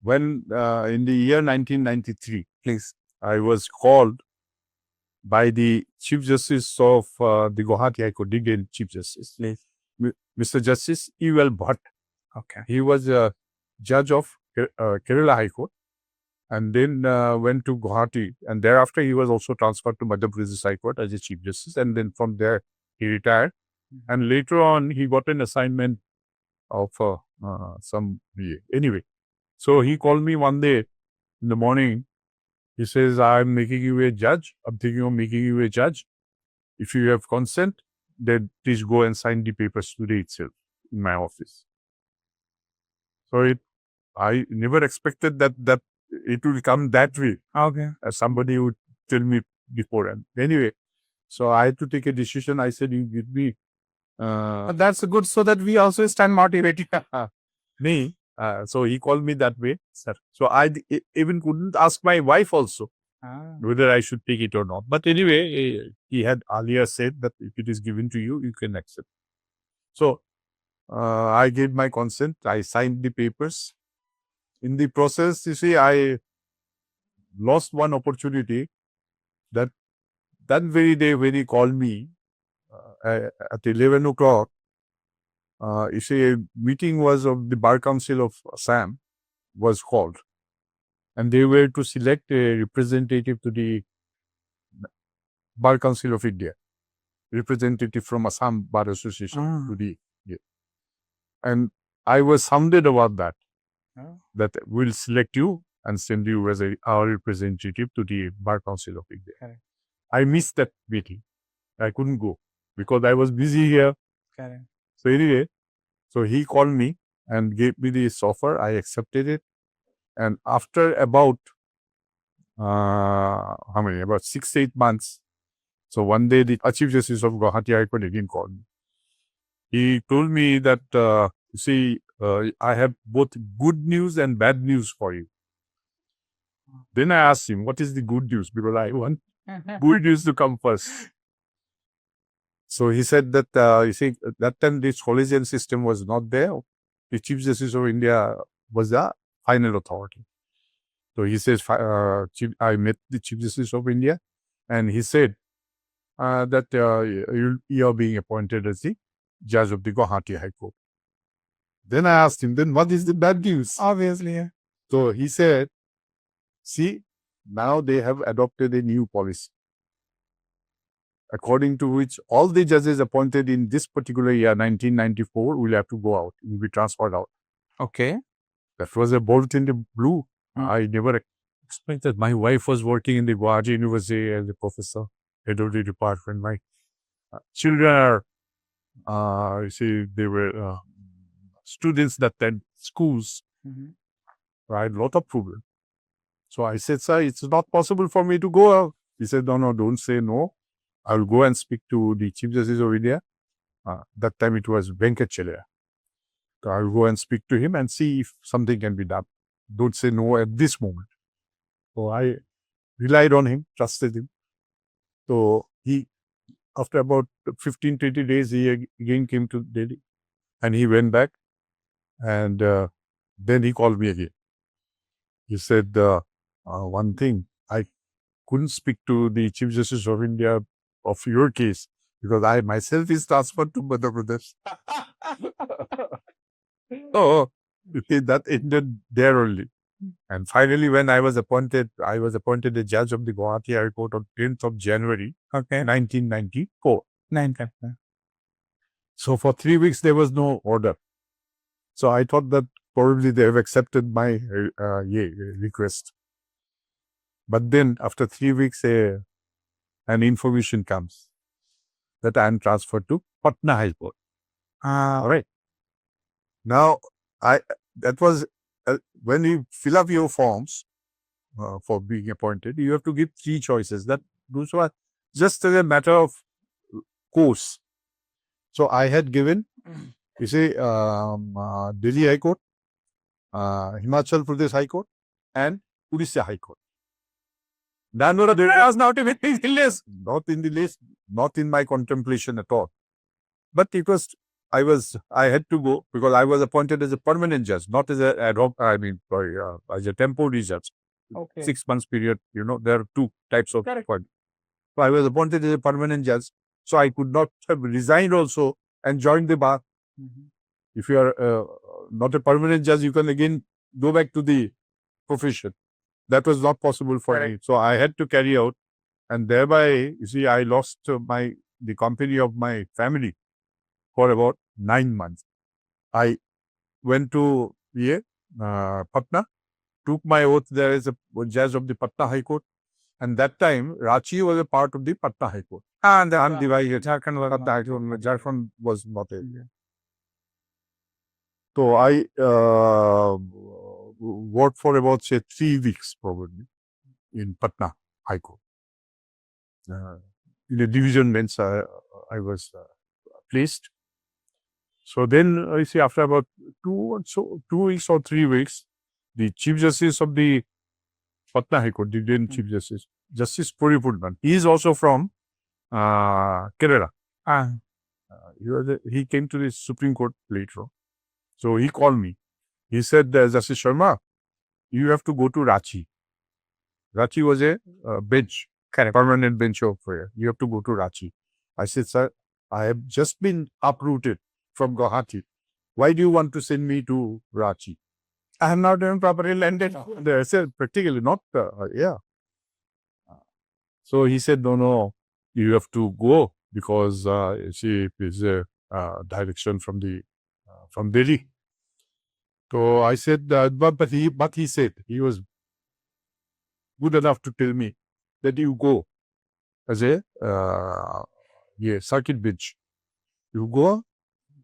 when in the year 1993, Please. I was called by the Chief Justice of the Guwahati High Court, Indian Chief Justice, Mr. Justice 𝐕𝐬 Bhatt. Okay. He was a judge of Kerala High Court, and then went to Guwahati, and thereafter he was also transferred to Madhya Pradesh High Court as a Chief Justice, and then from there he retired, and later on he got an assignment of some anyway. So he called me one day in the morning. He says, I'm making you a judge. I'm thinking of making you a judge. If you have consent, then please go and sign the papers today itself in my office. So I never expected that it will come that way. Okay. As somebody would tell me beforehand. Anyway, so I had to take a decision. I said, you give me. But that's good, so that we also stand motivated. Me. So he called me that way, sir. So I even couldn't ask my wife also whether I should take it or not. But anyway, he had earlier said that if it is given to you, you can accept. So I gave my consent. I signed the papers. In the process, you see, I lost one opportunity. That very day when he called me at 11 o'clock, you see, a meeting was of the Bar Council of Assam was called, and they were to select a representative to the Bar Council of India, representative from Assam Bar Association to the, and I was sounded about that, that we'll select you and send you as our representative to the Bar Council of India. Correct. I missed that meeting. I couldn't go because I was busy here. Correct. So anyway, so he called me and gave me this offer. I accepted it. And after about, about 6-8 months, so one day the Chief Justice of Guwahati High Court again called me. He told me that, you see, I have both good news and bad news for you. Then I asked him, what is the good news? Because I want good news to come first. So he said that, you see, at that time this collegian system was not there. The Chief Justice of India was the final authority. So he says, I met the Chief Justice of India, and he said that you are being appointed as the judge of the Guwahati High Court. Then I asked him, then what is the bad news? Obviously, yeah. So he said, see, now they have adopted a new policy, according to which all the judges appointed in this particular year, 1994, will have to go out, will be transferred out. Okay. That was a bolt in the blue. I never explained that my wife was working in the 𝐤𝐻𝐷 University as a professor, head of the department. My children are, you see, they were students that attend schools, right? Lot of problem. So I said, sir, it's not possible for me to go out. He said, no, don't say no. I'll go and speak to the Chief Justice of India. That time it was 𝐉𝐻𝐷𝐿. So I'll go and speak to him and see if something can be done. Don't say no at this moment. So I relied on him, trusted him. So he, after about 15, 20 days, he again came to Delhi and he went back and then he called me again. He said, one thing, I couldn't speak to the Chief Justice of India of your case because I myself is transferred to Madhya Pradesh. So that ended there only. And finally, when I was appointed a judge of the Guwahati High Court on 10th of January, 1994. So for 3 weeks, there was no order. So I thought that probably they have accepted my request. But then after 3 weeks, an information comes that I am transferred to Patna High Court. All right. Now, that was when you fill up your forms for being appointed, you have to give 3 choices. Those were just as a matter of course. So I had given, you see, Delhi High Court, Himachal Pradesh High Court, and Odisha High Court. None of them was not even in the list. Not in the list, not in my contemplation at all. But it was, I had to go because I was appointed as a permanent judge, not as a ad hoc, as a temporary judge. Okay. 6 months period, there are 2 types of appointment. So I was appointed as a permanent judge. So I could not have resigned also and joined the bar. If you are not a permanent judge, you can again go back to the profession. That was not possible for me. So I had to carry out, and thereby, you see, I lost the company of my family for about 9 months. I went to Patna, took my oath there as a judge of the Patna High Court, and that time Ranchi was a part of the Patna High Court. And the undivided Jharkhand was not a. So I worked for about, say, 3 weeks probably in Patna High Court. In a division bench, I was placed. So then, I see, after about 2 weeks or 3 weeks, the Chief Justice of the Patna High Court, the then Chief Justice, Justice Puripurnan, he is also from Kerala. He came to the Supreme Court later on. So he called me. He said, Justice Sharma, you have to go to Ranchi. Ranchi was a bench, permanent bench of prayer. You have to go to Ranchi. I said, sir, I have just been uprooted from Guwahati. Why do you want to send me to Ranchi? I have not even properly landed. I said, practically not, So he said, no, you have to go because see, is a direction from Delhi. So I said, but he said, he was good enough to tell me that you go as a circuit bench. You go,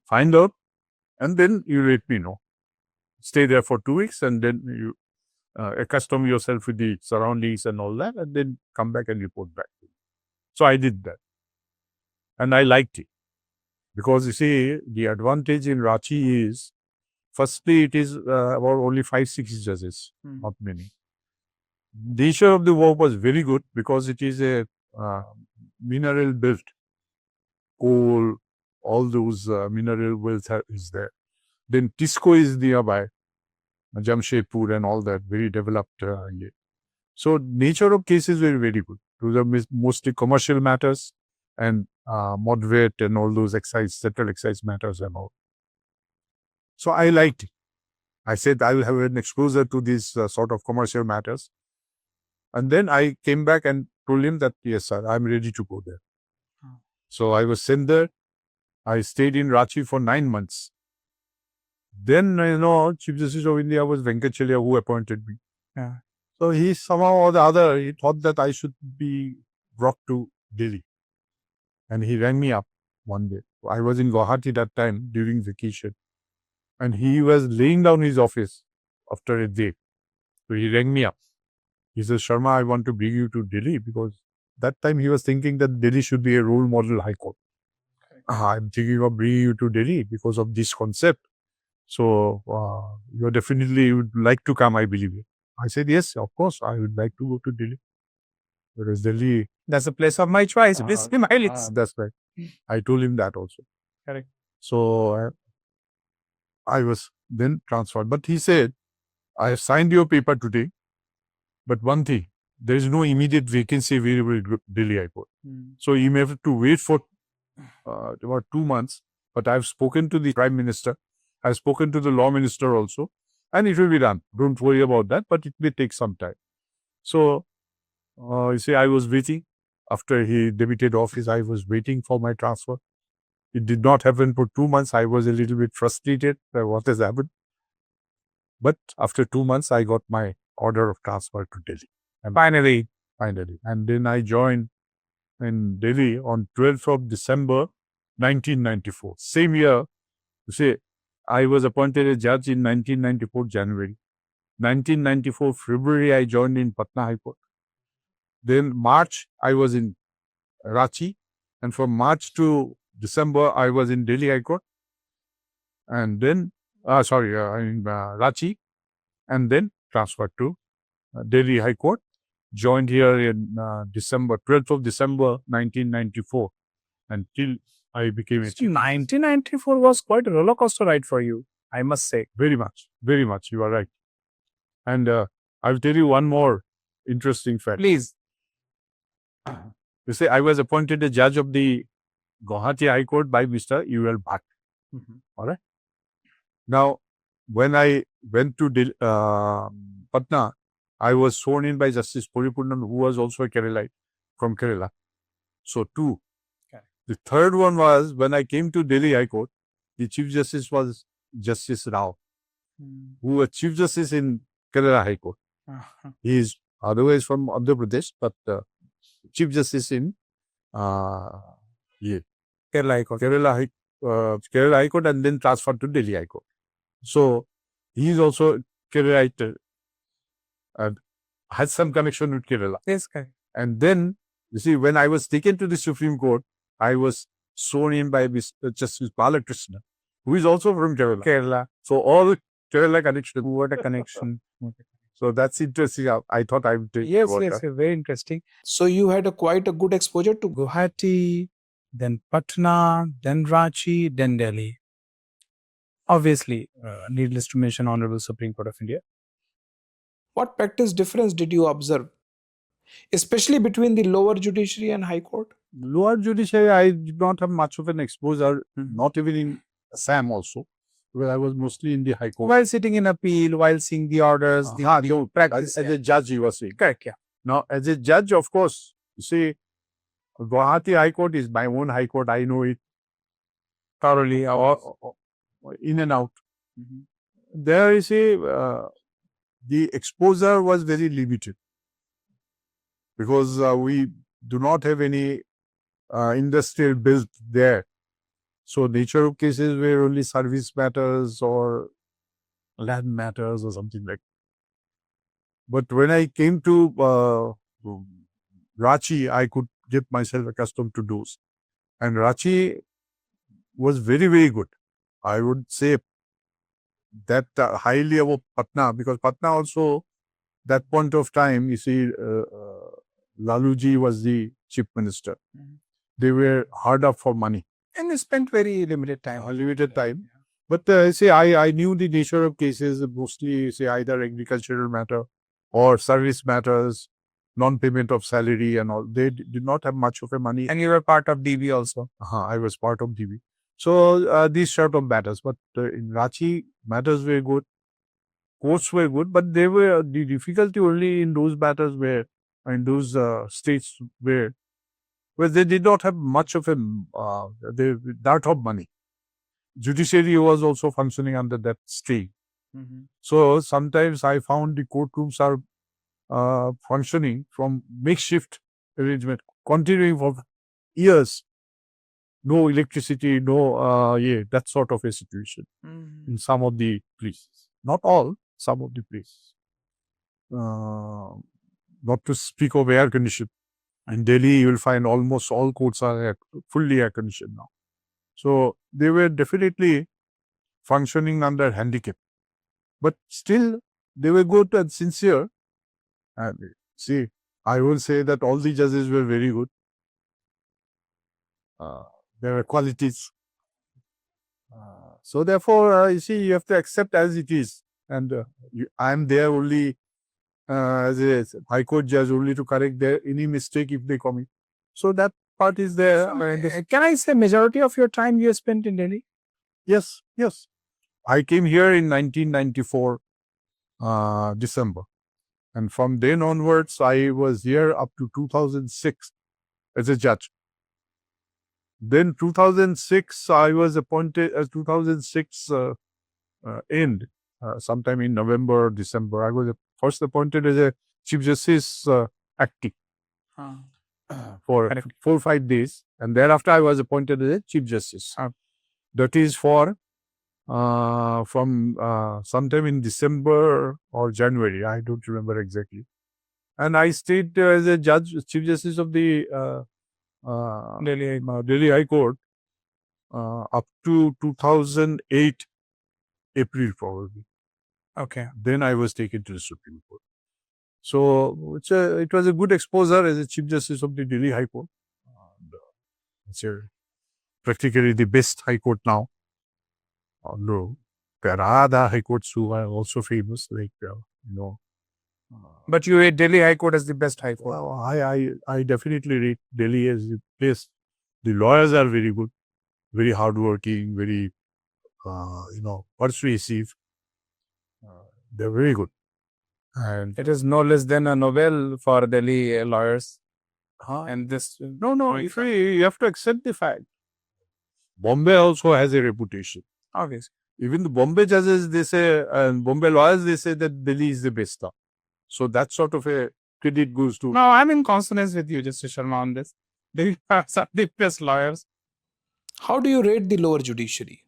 find out, and then you let me know. Stay there for 2 weeks, and then you accustom yourself with the surroundings and all that, and then come back and report back. So I did that. And I liked it. Because you see, the advantage in Ranchi is, firstly, it is about only 5-6 judges, not many. The nature of the work was very good because it is a mineral belt. Coal, all those mineral wealth is there. Then Tisco is nearby, Jamshedpur and all that, very developed. So nature of cases were very good. Those are mostly commercial matters and moderate and all those central excise matters and all. So I liked it. I said I will have an exposure to these sort of commercial matters. And then I came back and told him that, yes, sir, I'm ready to go there. So I was sent there. I stayed in Ranchi for 9 months. Then, Chief Justice of India was 𝐉𝐻𝐷𝐿 who appointed me. So he somehow or the other, he thought that I should be brought to Delhi. And he rang me up one day. I was in Guwahati that time during vacation. And he was laying down his office after a day. So he rang me up. He says, Sharma, I want to bring you to Delhi, because that time he was thinking that Delhi should be a role model high court. I'm thinking of bringing you to Delhi because of this concept. So you definitely would like to come, I believe. I said, yes, of course, I would like to go to Delhi. Because Delhi, That's the place of my choice. Please be my list. that's right. I told him that also. Correct. So I was then transferred. But he said, I have signed your paper today. But one thing, there is no immediate vacancy available in Delhi High Court. So you may have to wait for about 2 months. But I've spoken to the Prime Minister. I've spoken to the Law Minister also. And it will be done. Don't worry about that. But it may take some time. So, you see, I was waiting. After he debuted office, I was waiting for my transfer. It did not happen for 2 months. I was a little bit frustrated by what has happened. But after 2 months, I got my order of transfer to Delhi. And Finally. And then I joined in Delhi on 12th of December, 1994. Same year, you see, I was appointed a judge in 1994 January. 1994 February, I joined in Patna High Court. Then March, I was in Ranchi. And from March to December, I was in Delhi High Court. And then, in Ranchi. And then transferred to Delhi High Court. Joined here in December, 12th of December, 1994. Until I became a chief. 1994 was quite a roller coaster ride for you, I must say. Very much. You are right. And I'll tell you one more interesting fact. Please. You say I was appointed a judge of the Guwahati High Court by Mr. 𝐕𝐬. All right. Now, when I went to Patna, I was sworn in by Justice Puripunnan, who was also a Keralite from Kerala. So 2. Okay. The third one was when I came to Delhi High Court, the Chief Justice was Justice Rao, who was Chief Justice in Kerala High Court. He is otherwise from Andhra Pradesh, but Chief Justice in Kerala High Court. Kerala High Court, and then transferred to Delhi High Court. So he is also Keralite and has some connection with Kerala. Yes, correct. And then, you see, when I was taken to the Supreme Court, I was sworn in by Justice Balakrishna, who is also from Kerala. So all Kerala connection. What a connection. So that's interesting. I thought I would take Yes, water. yes, very interesting. So you had quite a good exposure to Guwahati, then Patna, then Ranchi, then Delhi. Obviously, needless to mention, Honorable Supreme Court of India. What practice difference did you observe, especially between the lower judiciary and high court? Lower judiciary, I did not have much of an exposure, not even in Assam also, where I was mostly in the high court. While sitting in appeal, while seeing the orders, the practice. As a judge, you were saying. Correct, yeah. Now, as a judge, of course, you see, Guwahati High Court is my own high court. I know it Thoroughly. in and out. There, you see, the exposure was very limited because we do not have any industrial built there. So nature of cases were only service matters or land matters or something like that. But when I came to Ranchi, I could get myself accustomed to those. And Ranchi was very, very good. I would say that highly above Patna, because Patna also, that point of time, you see, Laluji was the chief minister. They were hard up for money. And you spent very limited time. But say I knew the nature of cases, mostly say either agricultural matter or service matters, non-payment of salary and all. They did not have much of a money. And you were part of DB also. I was part of DB. So these sort of matters. But in Ranchi, matters were good. Courts were good, but they were the difficulty only in those matters where in those states where they did not have much of a that of money. Judiciary was also functioning under that state. So sometimes I found the courtrooms are functioning from makeshift arrangement, continuing for years. No electricity, that sort of a situation in some of the places. Not all, some of the places. Not to speak of air conditioning. In Delhi, you will find almost all courts are fully air conditioned now. So they were definitely functioning under handicap. But still, they were good and sincere. And see, I will say that all the judges were very good. There were qualities. So therefore, you see, you have to accept as it is. And I am there only as a High Court judge only to correct any mistake if they commit. So that part is there. Can I say majority of your time you spent in Delhi? Yes, yes. I came here in 1994, December. And from then onwards, I was here up to 2006 as a judge. Then 2006, I was appointed as 2006 end, sometime in November, December. I was first appointed as a Chief Justice acting for 4 or 5 days. And thereafter, I was appointed as a Chief Justice. That is for from sometime in December or January. I don't remember exactly. And I stayed as a judge, Chief Justice of the Delhi High Court up to 2008 April probably. Okay. Then I was taken to the Supreme Court. So it was a good exposure as a Chief Justice of the Delhi High Court. It's practically the best High Court now. Although there are other High Courts who are also famous, like But you rate Delhi High Court as the best High Court? Well, I definitely rate Delhi as the place. The lawyers are very good, very hardworking, very persuasive. They're very good. And it is no less than a Nobel for Delhi lawyers. And this you have to accept the fact. Bombay also has a reputation. Obviously. Even the Bombay judges, they say, and Bombay lawyers, they say that Delhi is the best. So that sort of a credit goes to. No, I'm in consonance with you, Justice Sharma, on this. They are the best lawyers. How do you rate the lower judiciary?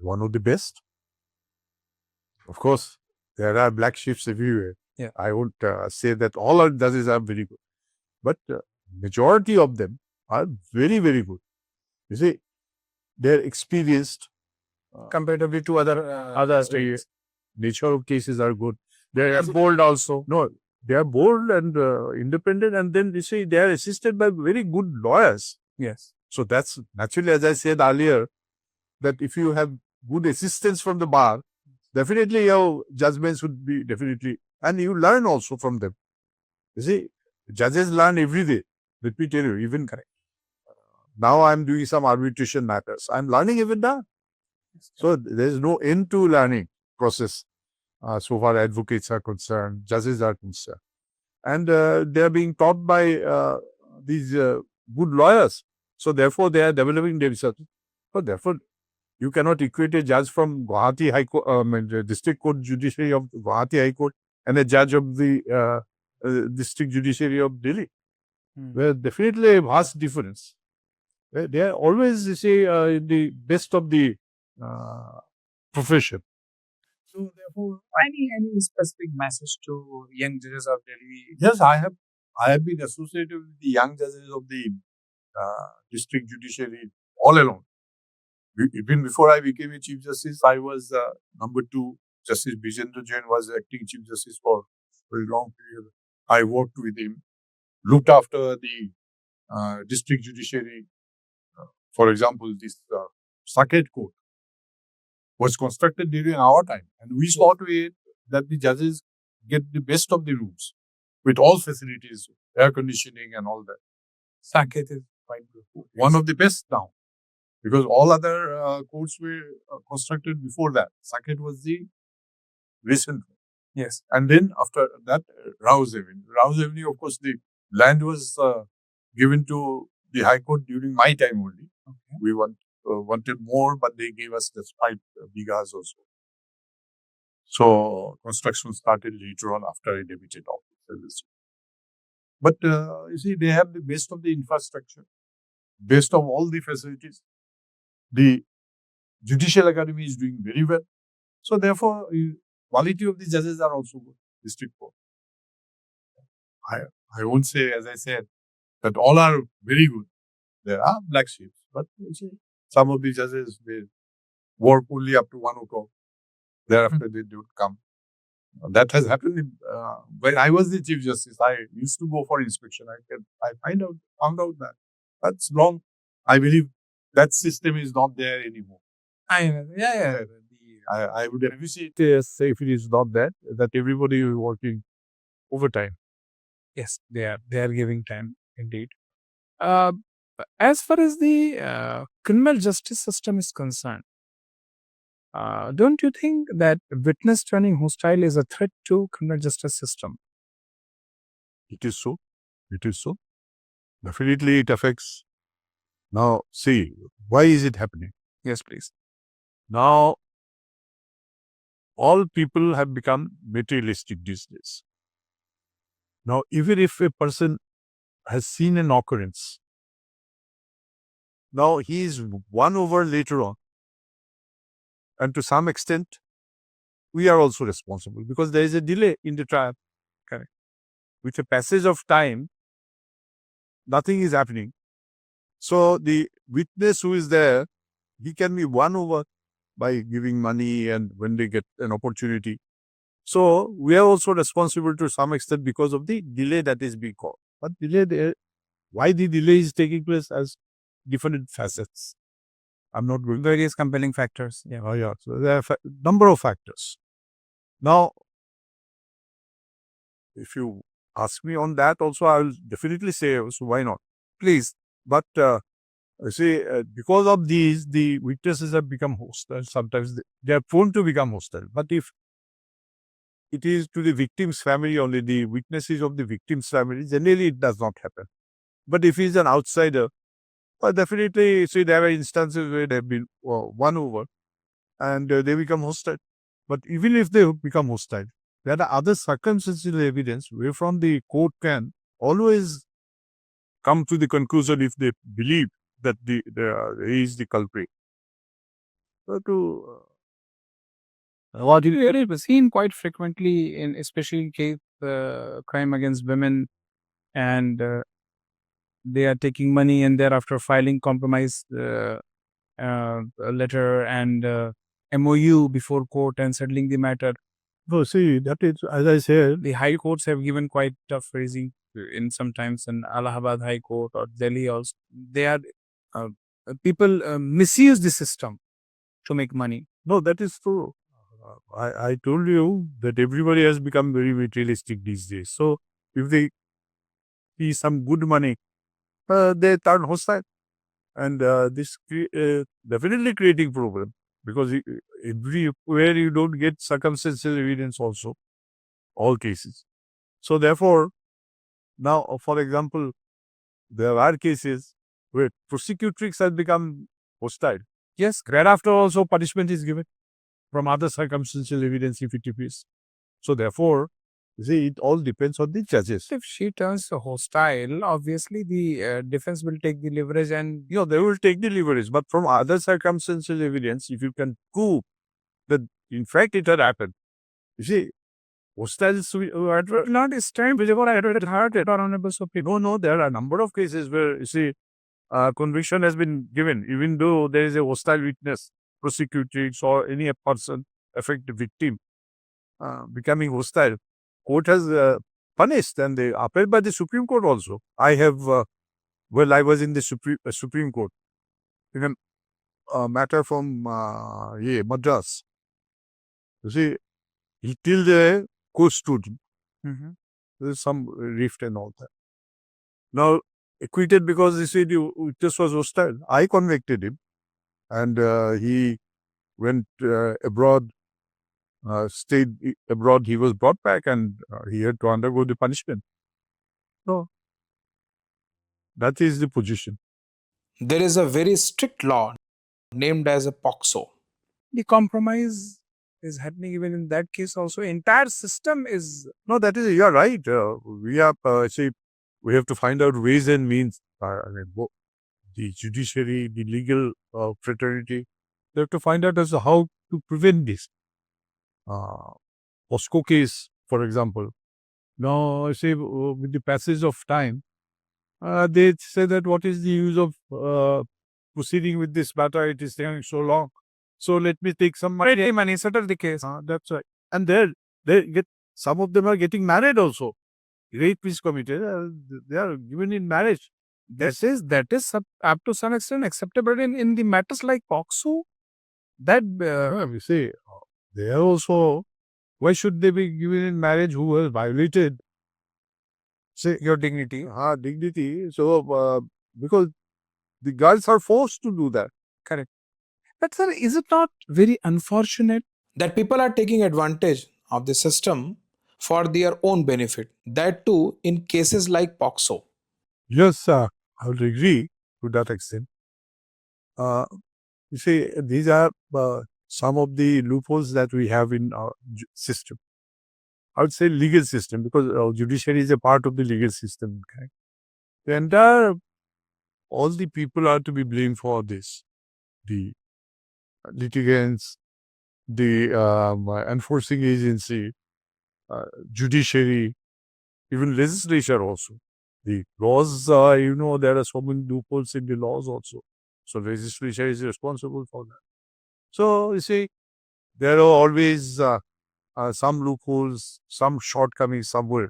One of the best. Of course, there are black sheep everywhere. Yeah. I won't say that all our judges are very good. But majority of them are very, very good. You see, they're experienced. Comparatively to other states. Nature of cases are good. They are bold also. No, they are bold and independent, and then you see they are assisted by very good lawyers. Yes. So that's naturally, as I said earlier, that if you have good assistance from the bar, definitely your judgments would be definitely, and you learn also from them. You see, judges learn every day. Let me tell you, even correct. Now I'm doing some arbitration matters. I'm learning even now. So there is no end to learning process. So far advocates are concerned, judges are concerned. And they are being taught by these good lawyers. So therefore, they are developing themselves. So therefore, you cannot equate a judge from Guwahati High Court, District Court Judiciary of Guwahati High Court, and a judge of the District Judiciary of Delhi. Well, definitely a vast difference. They are always, you see, the best of the profession. So therefore, any specific message to young judges of Delhi? Yes, I have been associated with the young judges of the district judiciary all along. Even before I became a Chief Justice, I was number 2. Justice 𝐉𝐮𝐬𝐭𝐢𝐜𝐞 Jain was acting Chief Justice for a very long period. I worked with him, looked after the district judiciary. For example, this circuit court was constructed during our time, and we saw to it that the judges get the best of the rooms with all facilities, air conditioning and all that. Saket is quite good. One of the best now, because all other courts were constructed before that. Saket was the recent one. Yes. And then after that, 𝐉𝐻𝐿𝐴𝐽𝐻, of course, the land was given to the High Court during my time only. Okay. We wanted more, but they gave us just 5 bighas also. So construction started later on after I debuted office. judges. But you see, they have the best of the infrastructure, best of all the facilities. The Judicial Academy is doing very well. So therefore, quality of the judges are also good. District Court. I won't say, as I said, that all are very good. There are black sheep, but you see, some of the judges, they work only up to 1 o'clock. Thereafter, they don't come. That has happened when I was the Chief Justice. I used to go for inspection. I found out that that's wrong. I believe that system is not there anymore. Yeah. I would appreciate say if it is not that everybody is working overtime. Yes, they are giving time indeed. As far as the criminal justice system is concerned, don't you think that witness turning hostile is a threat to criminal justice system? It is so. It is so. Definitely it affects. Now, see, why is it happening? Yes, please. Now, all people have become materialistic these days. Now, even if a person has seen an occurrence, now he is won over later on. And to some extent, we are also responsible because there is a delay in the trial. Correct. With the passage of time, nothing is happening. So the witness who is there, he can be won over by giving money and when they get an opportunity. So we are also responsible to some extent because of the delay that is being caused. But why the delay is taking place as different facets. I'm not going to Various compelling factors. Yeah. Oh, yeah. So there are number of factors. Now, if you ask me on that also, I will definitely say, so why not? Please. But see, because of these, the witnesses have become hostile. Sometimes they are prone to become hostile. But if it is to the victim's family only, the witnesses of the victim's family, generally it does not happen. But if he's an outsider, definitely, see, there are instances where they have been won over and they become hostile. But even if they become hostile, there are other circumstantial evidence wherefrom the court can always come to the conclusion if they believe that he is the culprit. So What it was seen quite frequently in especially case crime against women, and they are taking money and thereafter filing compromise letter and MOU before court and settling the matter. no, see, that is, as I said, The high courts have given quite tough phrasing in sometimes in Allahabad High Court or Delhi also. They are people misuse the system to make money. no, that is true. I told you that everybody has become very materialistic these days. So if they see some good money, they turn hostile. And this definitely creating problem because everywhere you don't get circumstantial evidence also, all cases. So therefore, now, for example, there are cases where prosecutrix has become hostile. Yes, Thereafter also punishment is given from other circumstantial evidence if it appears. So therefore, you see, it all depends on the judges. if she turns hostile, obviously the defense will take the leverage and They will take the leverage. But from other circumstantial evidence, if you can prove that in fact it had happened, you see, hostiles not stand before I heard it, Honorable Supreme. no, there are a number of cases where, you see, conviction has been given, even though there is a hostile witness, prosecutrix or any person affect the victim becoming hostile. Court has punished and they upheld by the Supreme Court also. I have, I was in the Supreme Court in a matter from Madras. You see, till the court student, there's some rift and all that. Now, acquitted because, you see, the witness was hostile. I convicted him and he went abroad, stayed abroad. He was brought back and he had to undergo the punishment. So, that is the position. There is a very strict law named as a POXO. The compromise is happening even in that case also. Entire system is No, that is, you're right. We have, we have to find out ways and means. The judiciary, the legal fraternity, they have to find out as to how to prevent this. POSCO case, for example. Now, with the passage of time, they say that what is the use of proceeding with this matter? It is taking so long. So let me take some money, settle the case. That's right. And some of them are getting married also. Rape is committed. They are given in marriage. That is up to some extent acceptable in the matters like POXO. That We say they are also. Why should they be given in marriage who has violated, say, your dignity. dignity? So because the girls are forced to do that. Correct. But sir, is it not very unfortunate that people are taking advantage of the system for their own benefit, that too in cases like POXO. Yes, I would agree to that extent. You see, these are some of the loopholes that we have in our system. I would say legal system, because judiciary is a part of the legal system. Okay? The entire, all the people are to be blamed for this. The litigants, the enforcing agency, judiciary, even legislature also. The laws, there are so many loopholes in the laws also. So legislature is responsible for that. So you see, there are always some loopholes, some shortcomings somewhere.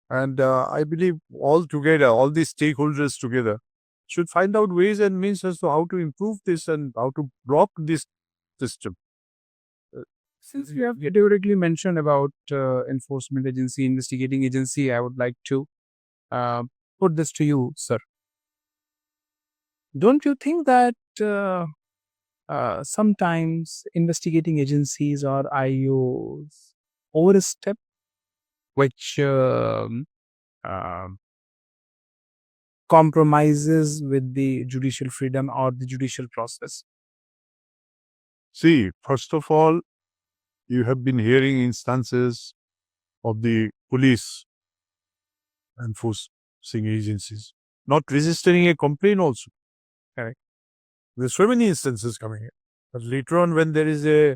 And I believe all together, all these stakeholders together should find out ways and means as to how to improve this and how to block this system. Since you have categorically mentioned about enforcement agency, investigating agency, I would like to put this to you, sir. Don't you think that sometimes investigating agencies or IOs overstep, which compromises with the judicial freedom or the judicial process? See, first of all, you have been hearing instances of the police enforcing agencies not registering a complaint also. Correct. There's so many instances coming in. But later on, when there is a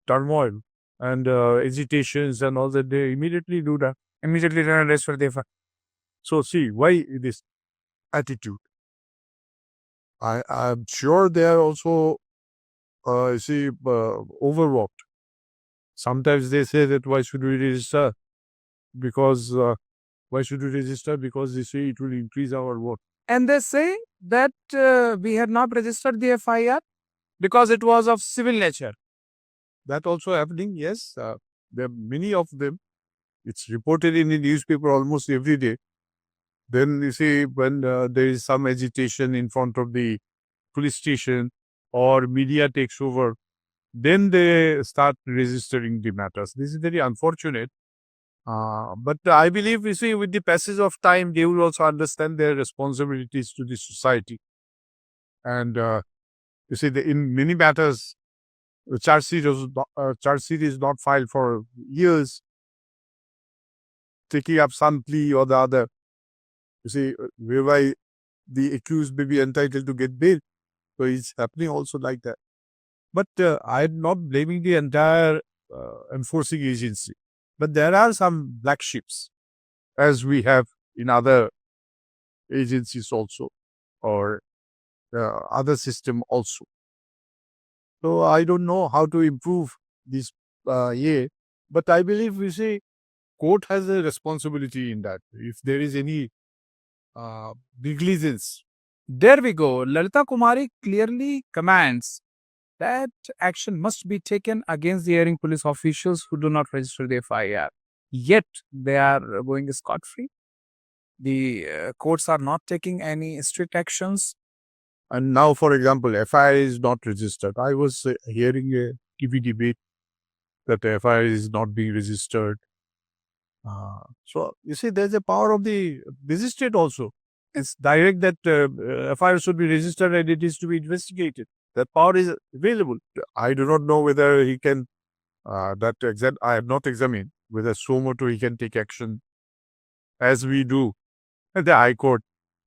turmoil and agitations and all that, they immediately do that. Immediately run arrest for the So see, why this attitude? I'm sure they are also, overworked. Sometimes they say that why should we register? Because why should we register? Because they say it will increase our work. And they say that we had not registered the FIR because it was of civil nature. That also happening, yes. There are many of them. It's reported in the newspaper almost every day. Then you see when there is some agitation in front of the police station or media takes over, then they start registering the matters. This is very unfortunate. But I believe, you see, with the passage of time, they will also understand their responsibilities to the society. And you see, in many matters, the charge sheet is not filed for years, taking up some plea or the other. You see, whereby the accused may be entitled to get bail. So it's happening also like that. But I'm not blaming the entire enforcing agency. But there are some black sheeps, as we have in other agencies also, or other system also. So I don't know how to improve this but I believe, we say, court has a responsibility in that. If there is any negligence. There we go. Lalita Kumari clearly commands that action must be taken against the erring police officials who do not register the FIR. Yet they are going scot-free. The courts are not taking any strict actions. And now, for example, FIR is not registered. I was hearing a TV debate that the FIR is not being registered. So, you see, there's a power of the magistrate also. It's direct that FIR should be registered and it is to be investigated. That power is available. I do not know whether he can that exam I have not examined whether suo motu he can take action as we do at the High Court.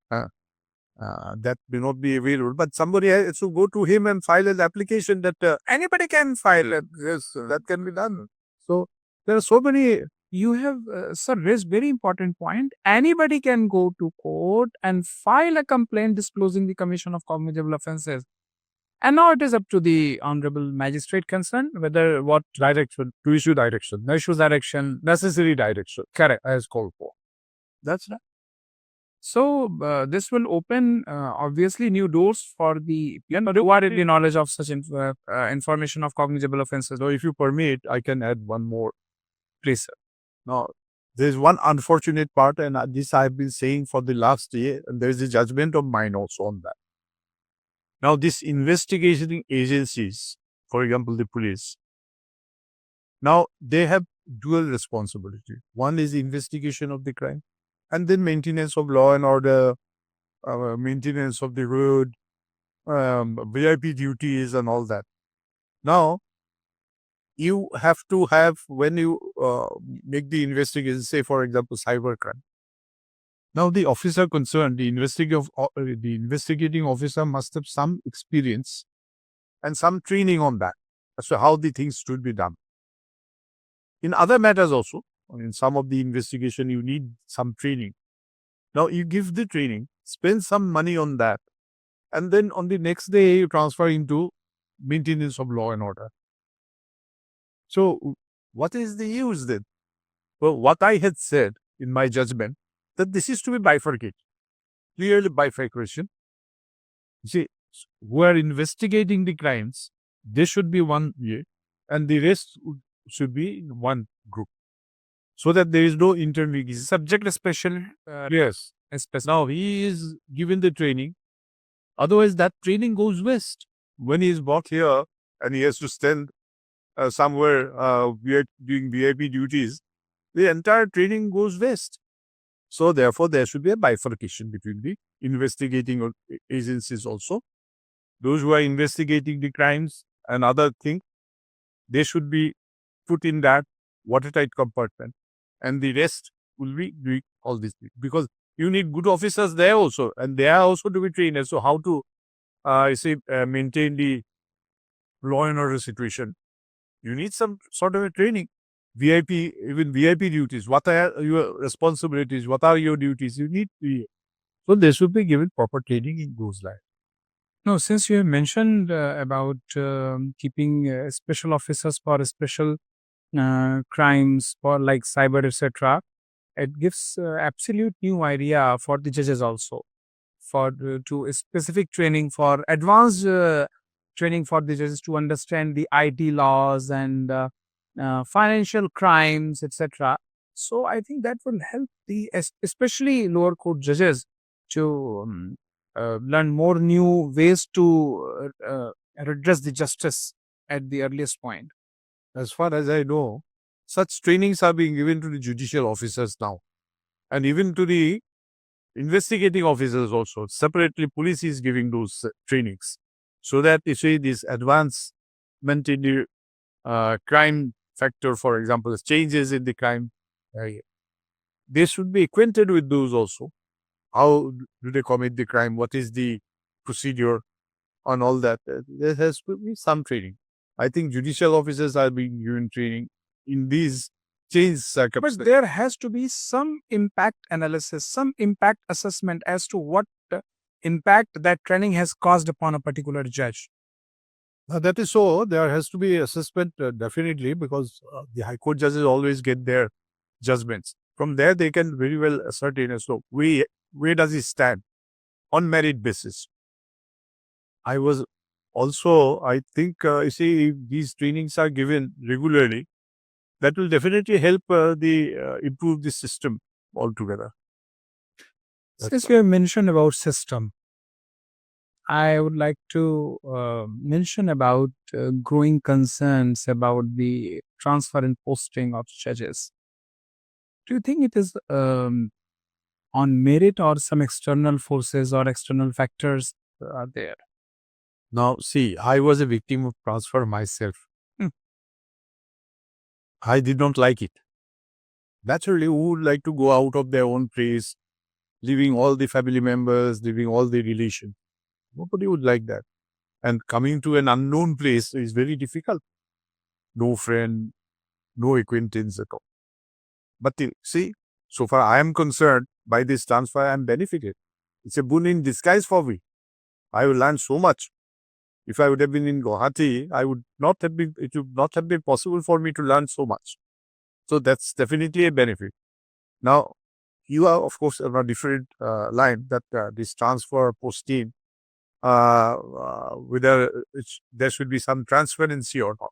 That may not be available, but somebody has to go to him and file an application that anybody can file it. Yes, that can be done. So there are so many. You have, sir, raised very important point. Anybody can go to court and file a complaint disclosing the commission of cognizable offences. And now it is up to the honorable magistrate concerned whether what Direction to issue direction, issues direction. necessary direction Correct. as called for. That's right. So this will open obviously new doors for the provided the knowledge of such information of cognizable offences. So if you permit, I can add one more. Please, sir. Now, there is one unfortunate part, and this I have been saying for the last year, and there is a judgment of mine also on that. Now, these investigating agencies, for example, the police, now they have dual responsibility. One is investigation of the crime, and then maintenance of law and order, maintenance of the road, VIP duties and all that. Now, you have to have, when you make the investigation, say for example, cybercrime. Now the officer concerned, the investigating officer must have some experience and some training on that as to how the things should be done. In other matters also, in some of the investigation, you need some training. Now you give the training, spend some money on that, and then on the next day you transfer into maintenance of law and order. So what is the use then? Well, what I had said in my judgment, that this is to be bifurcated. Clearly bifurcation. You see, who are investigating the crimes, they should be one way, and the rest should be in one group. So that there is no intermediate. Subject special. Yes. Now he is given the training. Otherwise, that training goes waste. When he is brought here and he has to stand somewhere doing VIP duties, the entire training goes waste. So therefore, there should be a bifurcation between the investigating agencies also. Those who are investigating the crimes and other things, they should be put in that watertight compartment. And the rest will be doing all these things. Because you need good officers there also. And they are also to be trained as to how to maintain the law and order situation. You need some sort of a training. Even VIP duties. What are your responsibilities? What are your duties? You need to. So they should be given proper training in those lines. No, since you have mentioned about keeping special officers for special crimes, for like cyber, etc., it gives absolute new idea for the judges also, for to a specific training, for advanced training for the judges to understand the IT laws and financial crimes, etc. So I think that will help the especially lower court judges to learn more new ways to redress the justice at the earliest point. As far as I know, such trainings are being given to the judicial officers now, and even to the investigating officers also. Separately, police is giving those trainings, so that you see this advancement in the crime factor, for example, changes in the crime area. They should be acquainted with those also. How do they commit the crime? What is the procedure on all that? There has to be some training. I think judicial officers are being given training in these changed circumstances. But there has to be some impact analysis, some impact assessment as to what impact that training has caused upon a particular judge. That is so. There has to be assessment definitely, because the High Court judges always get their judgments. From there, they can very well ascertain. So, where does he stand on merit basis? I was also, I think, you see, if these trainings are given regularly, that will definitely help improve the system altogether. Since you have mentioned about system, I would like to mention about growing concerns about the transfer and posting of judges. Do you think it is on merit, or some external forces or external factors are there? Now, see, I was a victim of transfer myself. I did not like it. Naturally, who would like to go out of their own place, leaving all the family members, leaving all the relations? Nobody would like that. And coming to an unknown place is very difficult. No friend, no acquaintance at all. But see, so far I am concerned, by this transfer I am benefited. It's a boon in disguise for me. I will learn so much. If I would have been in Guwahati, it would not have been possible for me to learn so much. So that's definitely a benefit. Now, you are, of course, on a different line that this transfer posting, whether there should be some transparency or not.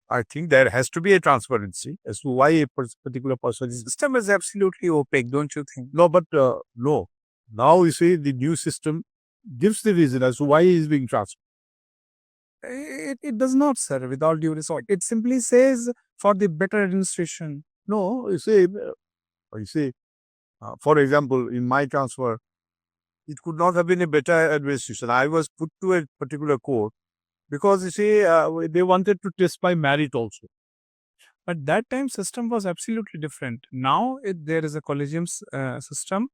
I think there has to be a transparency as to why a particular person is. System is absolutely opaque, don't you think? No, but no. Now you see the new system gives the reason as to why he is being transferred. It does not, sir, with all due respect. It simply says for the better administration. No, you see, for example, in my transfer, it could not have been a better administration. I was put to a particular court because you see, they wanted to test my merit also. But that time system was absolutely different. Now there is a collegium system,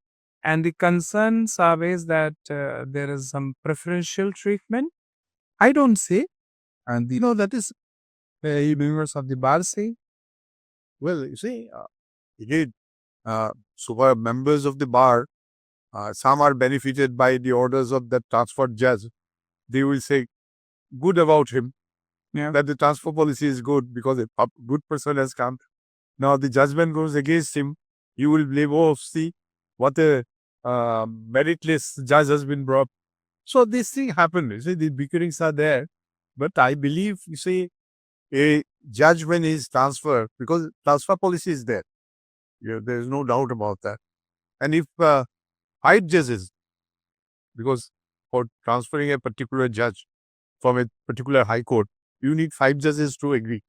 and the concerns are ways that there is some preferential treatment. I don't say, and that is members of the bar say. Well, you see, indeed, so far members of the bar, some are benefited by the orders of that transferred judge. They will say good about him, that the transfer policy is good because a good person has come. Now the judgment goes against him. You will blame, oh, see, what a meritless judge has been brought. So this thing happened. You see, the bickerings are there. But I believe, you see, a judge when he is transferred, because transfer policy is there. There is no doubt about that. And if 5 judges, because for transferring a particular judge from a particular high court, you need 5 judges to agree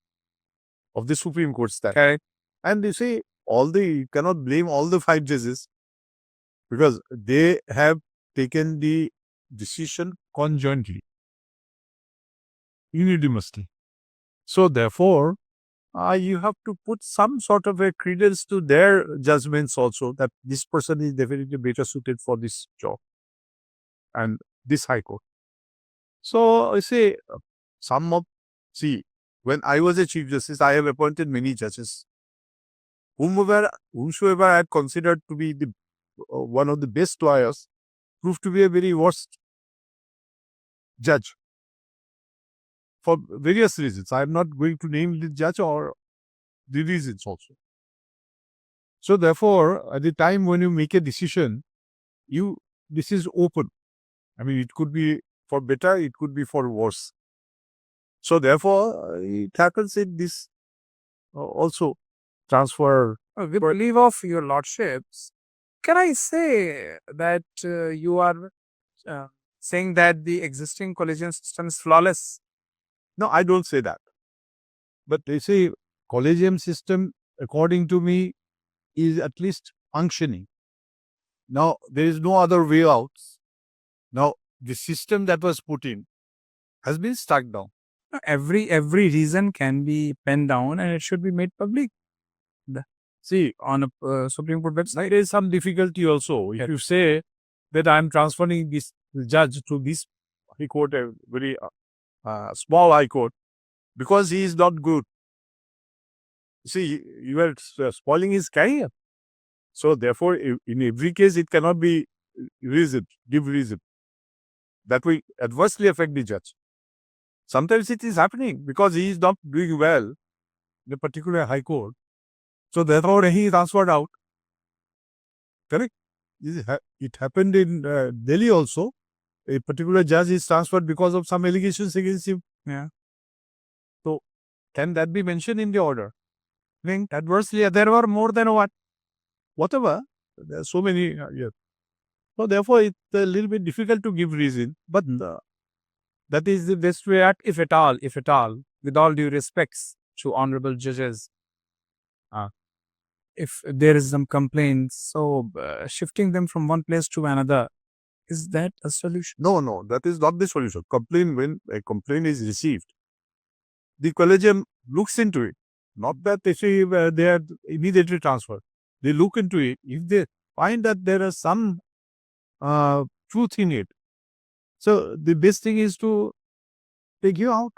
of the Supreme Court staff. Correct. And you see, you cannot blame all the 5 judges because they have taken the decision conjointly, unanimously. So therefore, you have to put some sort of a credence to their judgments also, that this person is definitely better suited for this job and this high court. So I say, when I was a Chief Justice, I have appointed many judges. Whomsoever I had considered to be the one of the best lawyers proved to be a very worst judge for various reasons. I am not going to name the judge or the reasons also. So therefore, at the time when you make a decision, this is open. I mean, it could be for better, it could be for worse. So therefore, it happens in this also transfer. With leave of your lordships, can I say that you are saying that the existing collegium system is flawless? No, I don't say that. But they say collegium system, according to me, is at least functioning. Now, there is no other way out. Now, the system that was put in has been stuck down. Every reason can be penned down and it should be made public. See, On a Supreme Court website. there is some difficulty also. If you say that I am transferring this judge to this high court, a very small high court, because he is not good. See, you are spoiling his career. So therefore, in every case, it cannot be give reason. That will adversely affect the judge. Sometimes it is happening because he is not doing well in a particular high court. So therefore, he is transferred out. Correct? It happened in Delhi also. A particular judge is transferred because of some allegations against him. Yeah. So can that be mentioned in the order? Linked adversely, there were more than whatever. There are so many. Yes. So therefore, it's a little bit difficult to give reason. But that is the best way at, If at all, with all due respects to honorable judges, if there is some complaints, so shifting them from one place to another, is that a solution? No, that is not the solution. When a complaint is received, the collegium looks into it. Not that they say they are immediately transferred. They look into it. If they find that there is some truth in it, so the best thing is to take you out.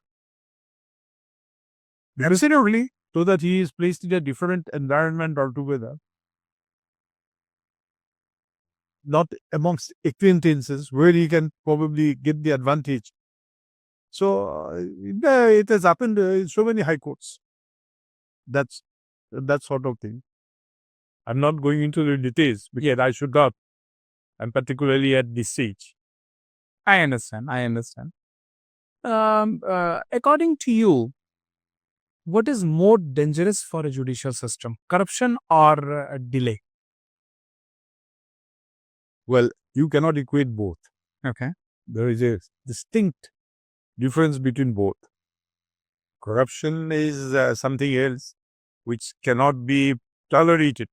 Absolutely. So that he is placed in a different environment altogether. Not amongst acquaintances where he can probably get the advantage. So it has happened in so many high courts. That's that sort of thing. I'm not going into the details because I should not, and particularly at this stage. I understand. According to you, what is more dangerous for a judicial system, corruption or delay? Well, you cannot equate both. Okay. There is a distinct difference between both. Corruption is something else which cannot be tolerated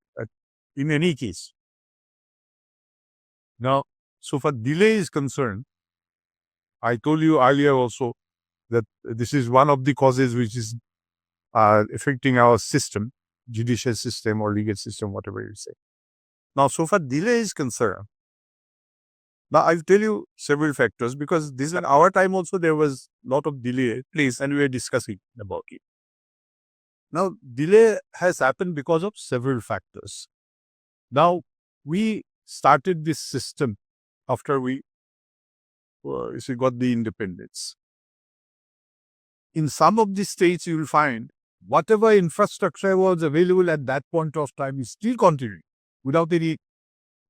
in any case. Now, so far delay is concerned, I told you earlier also that this is one of the causes which is affecting our system, judicial system or legal system, whatever you say. Now, so far delay is concerned, now I'll tell you several factors because this in our time also there was a lot of delay, please, and we were discussing about it. Now, delay has happened because of several factors. Now, we started this system after we got the independence. In some of the states, you will find whatever infrastructure was available at that point of time is still continuing without any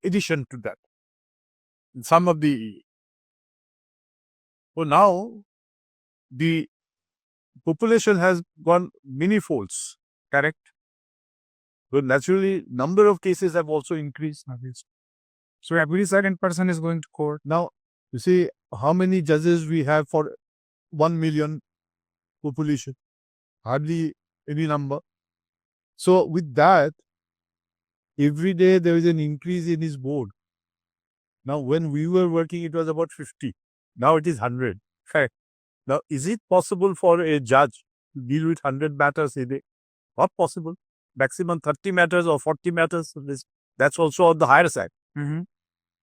addition to that. In some of the, well, now the population has gone many folds, correct? So naturally, number of cases have also increased. So every second person is going to court. Now, you see how many judges we have for 1 million population? Hardly any number. So with that, every day there is an increase in his board. Now, when we were working, it was about 50. Now it is 100. Correct. Now, is it possible for a judge to deal with 100 matters a day? Not possible. Maximum 30 matters or 40 matters. That's also on the higher side. Mm-hmm.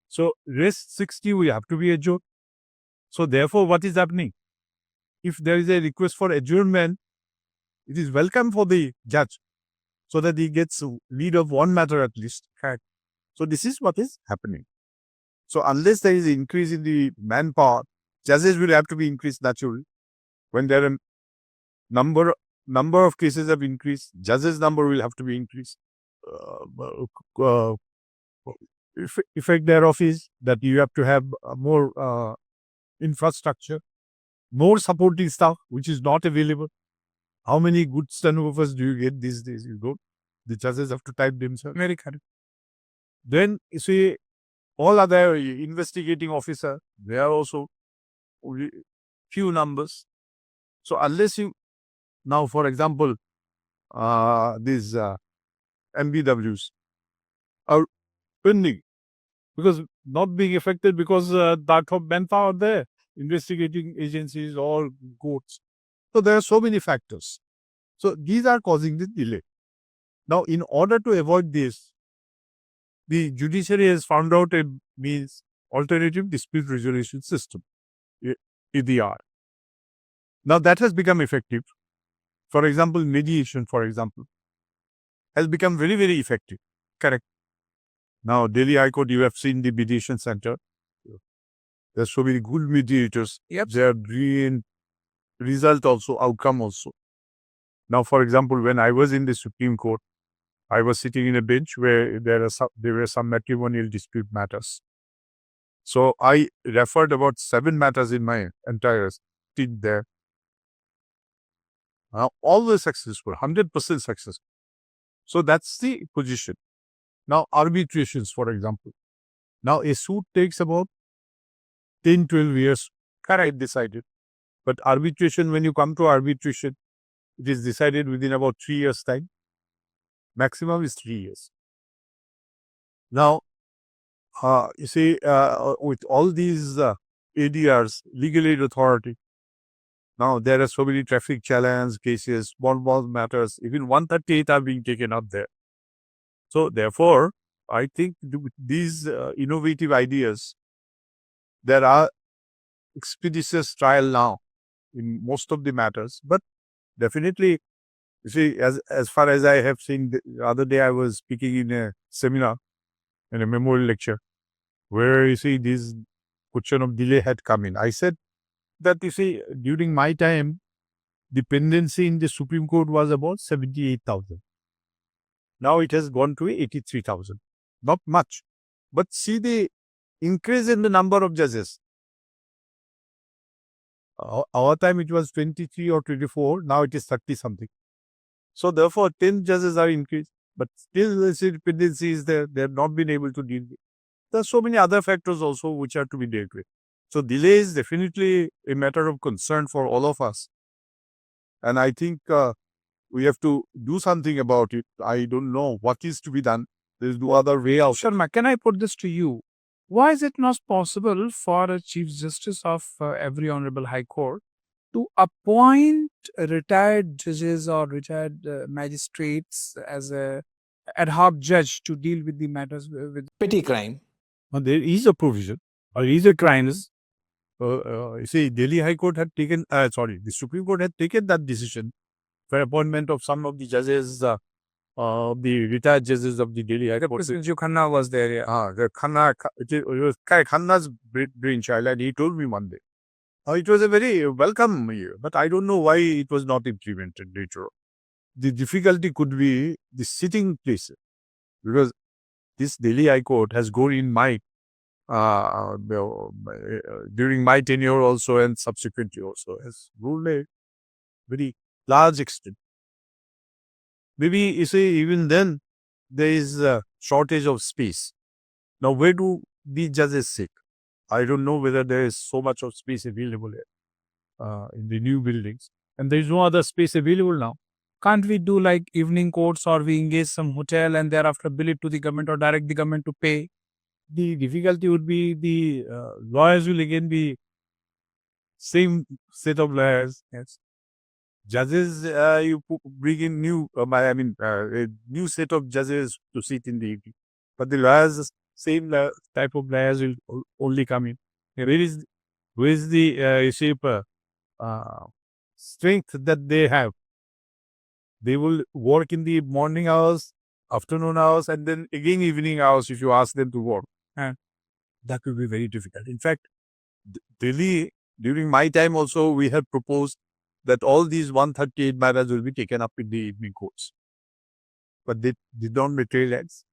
So, rest 60, we have to be adjourned. So, therefore, what is happening? If there is a request for adjournment, it is welcome for the judge so that he gets lead of one matter at least. Correct. So, this is what is happening. So, unless there is an increase in the manpower, judges will have to be increased naturally. When there are number of cases have increased, judges number will have to be increased. Effect thereof is that you have to have more infrastructure, more supporting staff, which is not available. How many good stenographers do you get these days? You don't. The judges have to type themselves. Very correct. Then you see all other investigating officer, they are also only few numbers. So unless you, now for example, these MBWs are pending because not being affected because that of manpower there, investigating agencies or courts. So there are so many factors. So these are causing the delay. Now, in order to avoid this, the judiciary has found out a means alternative dispute resolution system, ADR. Now that has become effective. For example, mediation, for example, has become very, very effective. Correct. Now, Delhi High Court, you have seen the mediation center. There's so many good mediators. Yep. They are brilliant result also, outcome also. Now, for example, when I was in the Supreme Court, I was sitting in a bench where there were some matrimonial dispute matters. So I referred about 7 matters in my entire stint there. Always successful, 100% successful. So that's the position. Now, arbitrations, for example. Now, a suit takes about 10, 12 years, correct, decided. But arbitration, when you come to arbitration, it is decided within about 3 years' time. Maximum is 3 years. Now, you see, with all these ADRs, legal aid authority, Now there are so many traffic challenge cases, small matters, even 138 are being taken up there. So therefore, I think these innovative ideas, there are expeditious trial now in most of the matters, but definitely, you see, as far as I have seen, the other day I was speaking in a seminar, in a memorial lecture, where you see this question of delay had come in. I said that, you see, during my time, dependency in the Supreme Court was about 78,000. Now it has gone to 83,000. Not much. But see the increase in the number of judges. Our time it was 23 or 24. Now it is 30 something. So therefore 10 judges are increased. But still the dependency is there. They have not been able to deal with. There are so many other factors also which are to be dealt with. So delay is definitely a matter of concern for all of us. And I think we have to do something about it. I don't know what is to be done. There is no other way out. Sharma, can I put this to you? Why is it not possible for a Chief Justice of every Honorable High Court to appoint retired judges or retired magistrates as a ad hoc judge to deal with the matters with Petty crime. There is a provision, or is a crime. You see, Delhi High Court had taken, the Supreme Court had taken that decision for appointment of some of the judges, the retired judges of the Delhi High Court. Mr. Khanna was there, yeah. The Khanna, it was Khanna's brainchild, and he told me one day. It was a very welcome year, but I don't know why it was not implemented later on. The difficulty could be the sitting places, because this Delhi High Court has gone in my during my tenure also and subsequently also has ruled a very large extent. Maybe you see, even then there is a shortage of space. Now where do the judges sit? I don't know whether there is so much of space available here in the new buildings, and there is no other space available now. Can't we do like evening courts, or we engage some hotel and thereafter bill it to the government or direct the government to pay? The difficulty would be the lawyers will again be same set of lawyers. Yes. Judges, you bring in new, a new set of judges to sit in the evening. But the lawyers, same type of lawyers will only come in. Where is the strength that they have? They will work in the morning hours, afternoon hours, and then again evening hours if you ask them to work. And that will be very difficult. In fact, Delhi, during my time also, we had proposed that all these 138 matters will be taken up in the evening courts. But they did not materialize.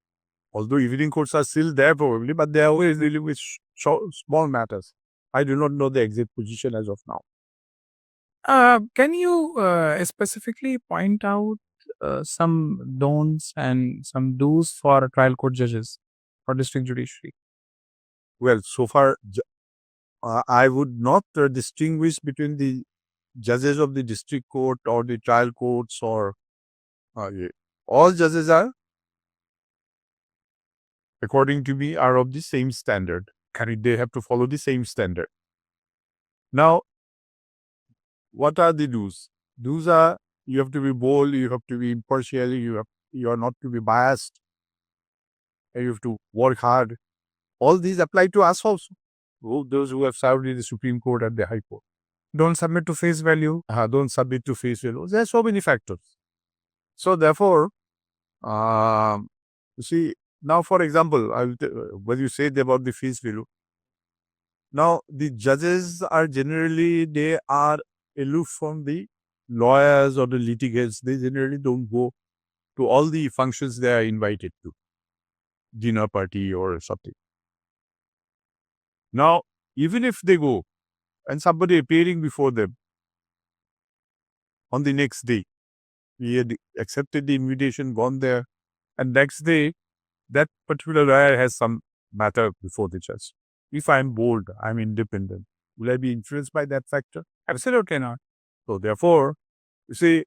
Although evening courts are still there probably, but they are always dealing with small matters. I do not know the exact position as of now. Can you specifically point out some don'ts and some do's for trial court judges or district judiciary? Well, so far, I would not distinguish between the judges of the district court or the trial courts or all judges are, according to me, are of the same standard. They have to follow the same standard. Now, what are the do's? Do's are, you have to be bold, you have to be impartial, you are not to be biased, and you have to work hard. All these apply to us also, those who have served in the Supreme Court and the High Court. Don't submit to face value. Don't submit to face value. There are so many factors. So therefore, you see, now for example, when you said about the face value, now the judges are generally, they are aloof from the lawyers or the litigants. They generally don't go to all the functions they are invited to, dinner party or something. Now, even if they go and somebody appearing before them on the next day, he had accepted the invitation, gone there, and next day, that particular lawyer has some matter before the judge. If I'm bold, I'm independent, will I be influenced by that factor? Absolutely not. So therefore, you see,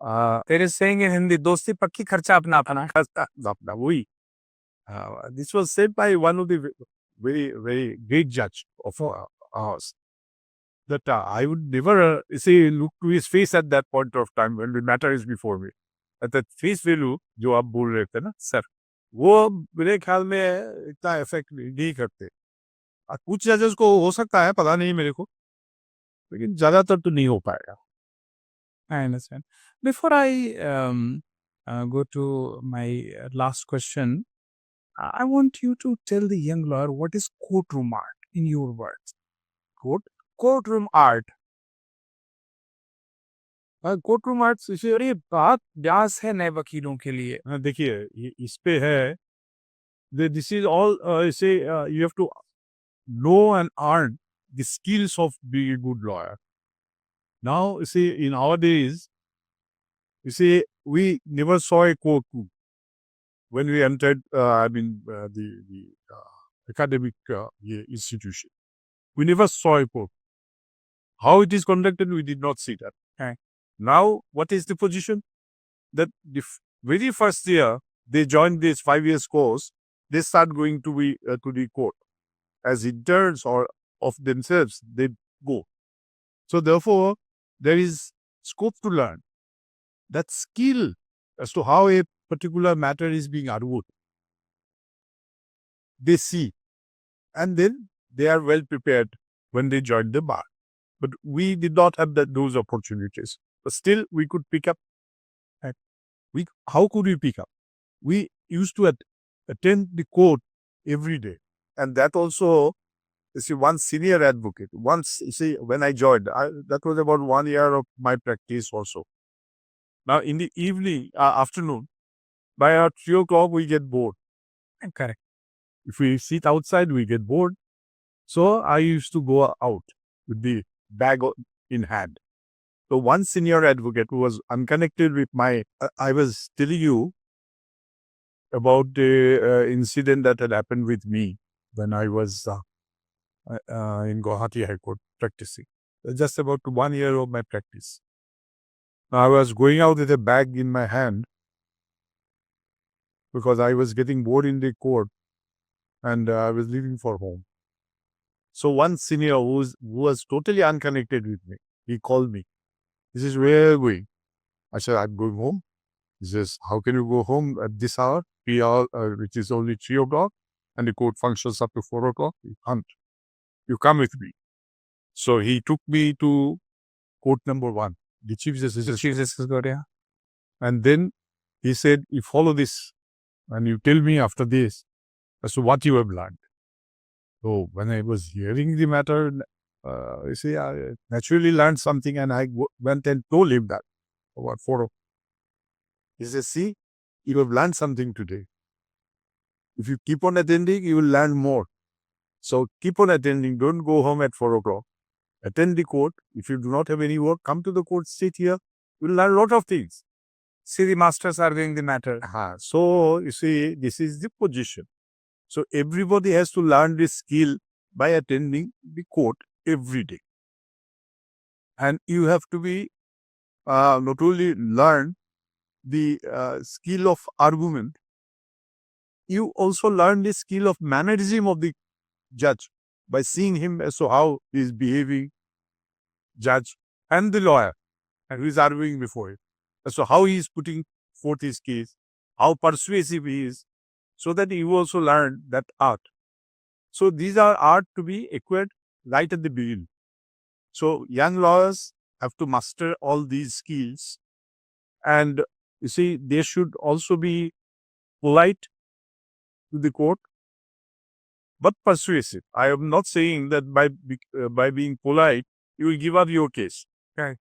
there is saying in Hindi, dosti pakki kharcha apna apna. This was said by one of the very, very great judge of ours. that I would never say look to his face at that point of time when the matter is before me. At that face value जो आप बोल रहे थे ना sir, वो मेरे ख्याल में इतना इफेक्ट नहीं करते. कुछ जजेस को हो सकता है, पता नहीं मेरे को, लेकिन ज्यादातर तो नहीं हो पाएगा. I understand. Before I go to my last question, I want you to tell the young lawyer what is courtroom art in your words. Courtroom art. Courtroom art इसे और ये बात ब्यास है नए वकीलों के लिए. देखिए इस पे है. This is all you have to know and earn the skills of being a good lawyer. Now, you see, in our days, you see, we never saw a courtroom when we entered, the academic institution. We never saw a court. How it is conducted, we did not see that. Okay. Now, what is the position? That the very first year they joined this 5 years course, they start going to the court as interns or of themselves. They go. So therefore, there is scope to learn that skill as to how a particular matter is being argued. They see, and then they are well prepared when they join the bar. But we did not have those opportunities. But still, we could pick up. How could we pick up? We used to attend the court every day, and that also. You see, one senior advocate. Once, you see, when I joined, that was about 1 year of my practice also. Now, in the evening, afternoon, by 3 o'clock, we get bored. Correct. If we sit outside, we get bored. So I used to go out with the bag in hand. So one senior advocate who was unconnected with I was telling you about the incident that had happened with me when I was in Guwahati High Court practicing. Just about 1 year of my practice. Now, I was going out with a bag in my hand because I was getting bored in the court and I was leaving for home. So one senior who was totally unconnected with me, he called me. He says, "Where are you going?" I said, "I'm going home." He says, "How can you go home at this hour, 3 hours, which is only 3 o'clock, and the court functions up to 4 o'clock? You can't. You come with me." So he took me to court number 1, the Chief Justice Court. Yeah. And then he said, "You follow this and you tell me after this as to what you have learned." So when I was hearing the matter, you see, I naturally learned something and I went and told him that. About 4 o'clock. He says, "See, you have learned something today. If you keep on attending, you will learn more. So keep on attending. Don't go home at 4 o'clock. Attend the court. If you do not have any work, come to the court, sit here. You will learn a lot of things." See, the masters are doing the matter. So, you see, this is the position. So everybody has to learn this skill by attending the court every day. And you have to be not only learn the skill of argument, you also learn the skill of mannerism of the judge by seeing him as to how he is behaving, judge and the lawyer and who is arguing before him, as to how he is putting forth his case, how persuasive he is, so that you also learn that art. So these are art to be acquired right at the beginning. So young lawyers have to master all these skills, and you see, they should also be polite to the court, but persuasive. I am not saying that by being polite, you will give up your case. Okay.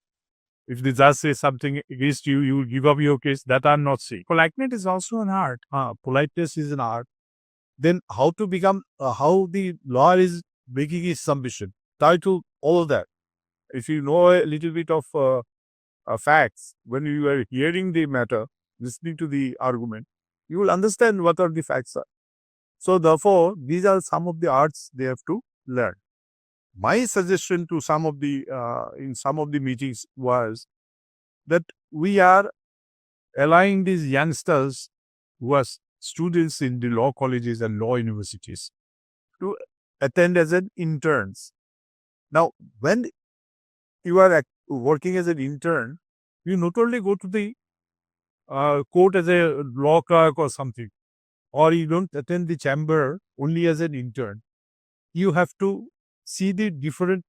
If the judge says something against you, you will give up your case. That I'm not saying. Politeness is also an art. Politeness is an art. Then how to become, how the lawyer is making his submission, title, all of that. If you know a little bit of facts, when you are hearing the matter, listening to the argument, you will understand what are the facts are. So therefore, these are some of the arts they have to learn. My suggestion to some of the in some of the meetings was that we are allowing these youngsters who are students in the law colleges and law universities to attend as an interns. Now, when you are working as an intern, you not only go to the court as a law clerk or something, or you don't attend the chamber only as an intern. You have to see the different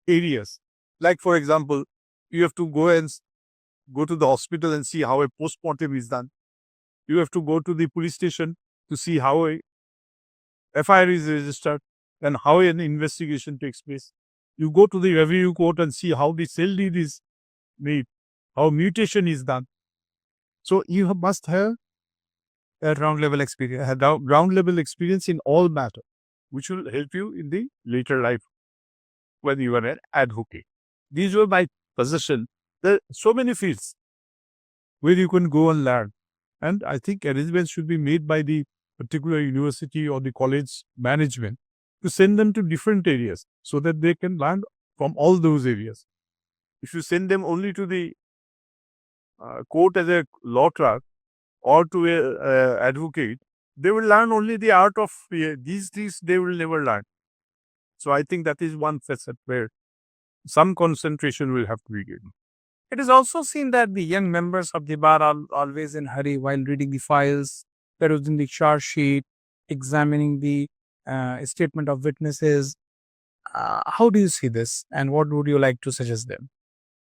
areas. Like, for example, you have to go to the hospital and see how a postmortem is done. You have to go to the police station to see how a FIR is registered and how an investigation takes place. You go to the revenue court and see how the sale deed is made, how mutation is done. So you must have A ground level experience. ground level experience in all matter, which will help you in the later life when you are an advocate. These were my position. There are so many fields where you can go and learn. And I think arrangements should be made by the particular university or the college management to send them to different areas so that they can learn from all those areas. If you send them only to the court as a law clerk or to a advocate, they will learn only the art of these things they will never learn. So I think that is one facet where some concentration will have to be given. It is also seen that the young members of the bar are always in hurry while reading the files, perusing the charge sheet, examining the statement of witnesses. How do you see this, and what would you like to suggest them?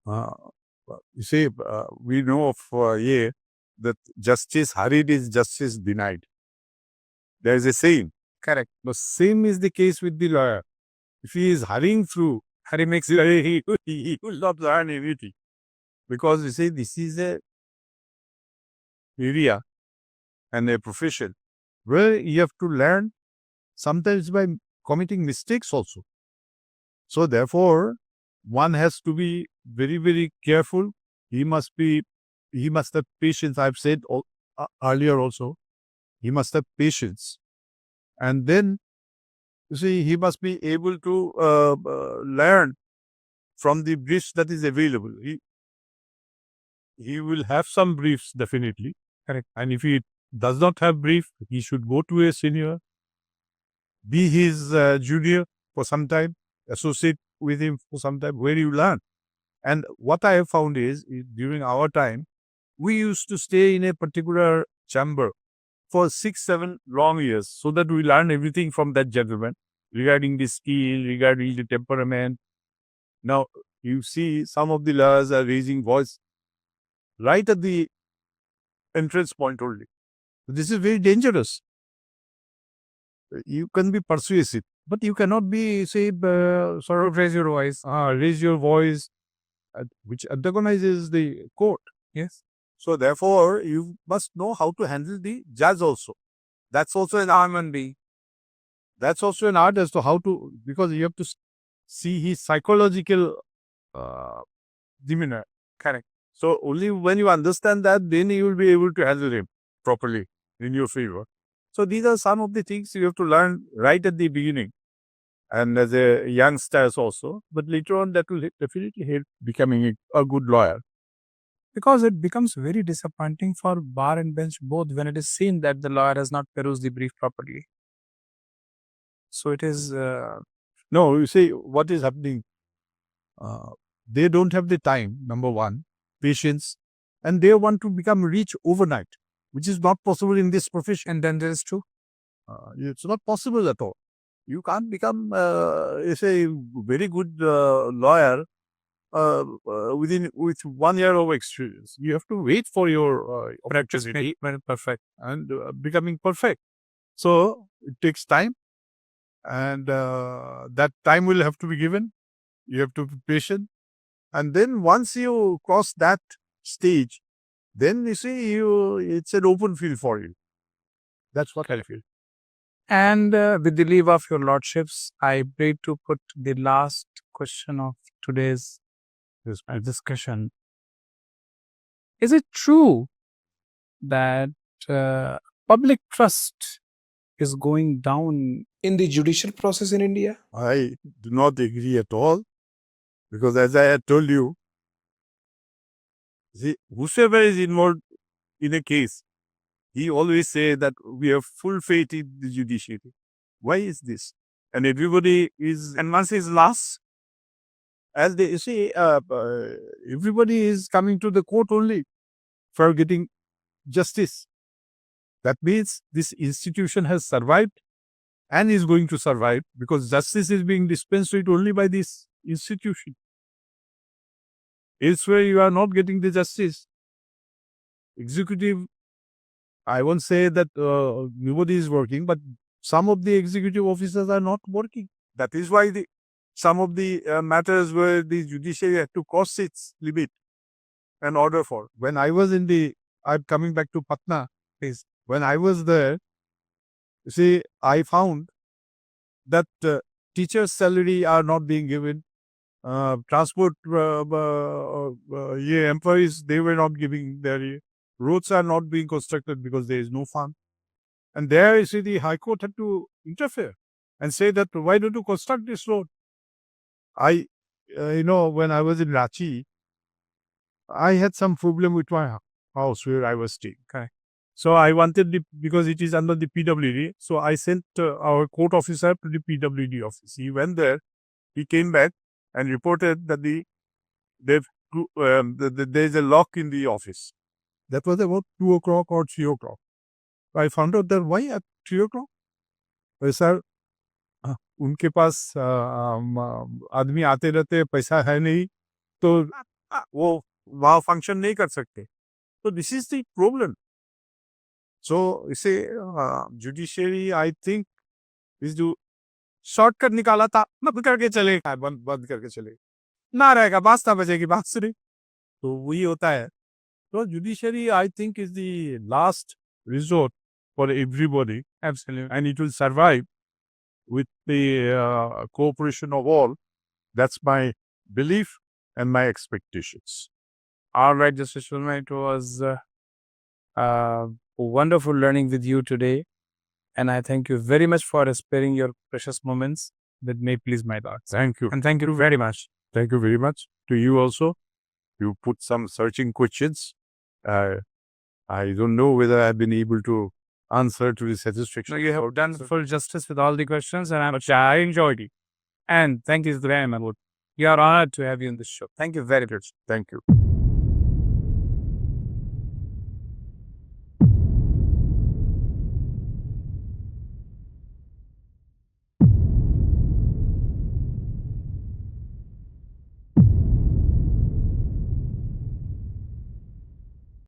You see, we know of that justice hurried is justice denied. There is a saying. Correct. The same is the case with the lawyer. If he is hurrying through, Hurry makes he will not learn anything. Because you see, this is a area and a profession where you have to learn sometimes by committing mistakes also. So therefore, one has to be very, very careful. He must have patience. I've said earlier also, he must have patience. And then, you see, he must be able to learn from the briefs that is available. He will have some briefs, definitely. Correct. And if he does not have brief, he should go to a senior, be his junior for some time, associate with him for some time, where you learn. And what I have found is, during our time, we used to stay in a particular chamber for 6-7 long years so that we learn everything from that gentleman regarding the skill, regarding the temperament. Now, you see some of the lawyers are raising voice right at the entrance point only. This is very dangerous. You can be persuasive, but you cannot be, say, sort of Raise your voice. raise your voice, which antagonizes the court. Yes. So therefore, you must know how to handle the judge also. That's also an art. That's also an art as to how to, because you have to see his psychological demeanor. Correct. So only when you understand that, then you will be able to handle him properly in your favor. So these are some of the things you have to learn right at the beginning, and as a youngsters also. But later on, that will definitely help becoming a good lawyer. Because it becomes very disappointing for bar and bench both when it is seen that the lawyer has not perused the brief properly. So it is No, you see what is happening. They don't have the time, number one, patience, and they want to become rich overnight, which is not possible in this profession. and then there is true. It's not possible at all. You can't become, a very good lawyer with 1 year of experience. You have to wait for your Practice opportunity very perfect. and becoming perfect. So it takes time, and that time will have to be given. You have to be patient, and then once you cross that stage, then you see it's an open field for you. That's what I feel. And with the leave of your lordships, I pray to put the last question of today's discussion. Is it true that public trust is going down? In the judicial process in India? I do not agree at all, because as I had told you, see, whosoever is involved in a case, he always say that we have full faith in the judiciary. Why is this? And everybody is, And once is lost, As they say, everybody is coming to the court only for getting justice. That means this institution has survived and is going to survive because justice is being dispensed with only by this institution. Elsewhere, you are not getting the justice. Executive, I won't say that nobody is working, but some of the executive officers are not working. That is why some of the matters where the judiciary had to cross its limit and order for. When I was I'm coming back to Patna, please. When I was there, you see, I found that teachers' salary are not being given. Transport employees, they were not giving their roads are not being constructed because there is no fund. And there, you see, the High Court had to interfere and say that, why don't you construct this road? When I was in Ranchi, I had some problem with my house where I was staying. Okay. So I wanted, because it is under the PWD, so I sent our court officer to the PWD office. He went there, he came back and reported that there is a lock in the office. That was about 2 o'clock or 3 o'clock. I found out that why at 3 o'clock? Sir, उनके पास आदमी आते रहते, पैसा है नहीं, तो वो वहाँ फंक्शन नहीं कर सकते. So this is the problem. So you say judiciary, I think, is to shortcut निकाला था, बंद करके चले, बंद करके चले, ना रहेगा, बात ना बजेगी, बात सुनी. तो वही होता है. So judiciary, I think, is the last resort for everybody. Absolutely. And it will survive with the cooperation of all. That's my belief and my expectations. All right, Justice Sharma, it was wonderful learning with you today. And I thank you very much for sparing your precious moments that may please my thoughts. Thank you. And thank you very much. Thank you very much. To you also. You put some searching questions. I don't know whether I've been able to answer to the satisfaction. No, you have done full justice with all the questions, and I enjoyed it. And thank you very much. You are honored to have you in this show. Thank you very much. Thank you.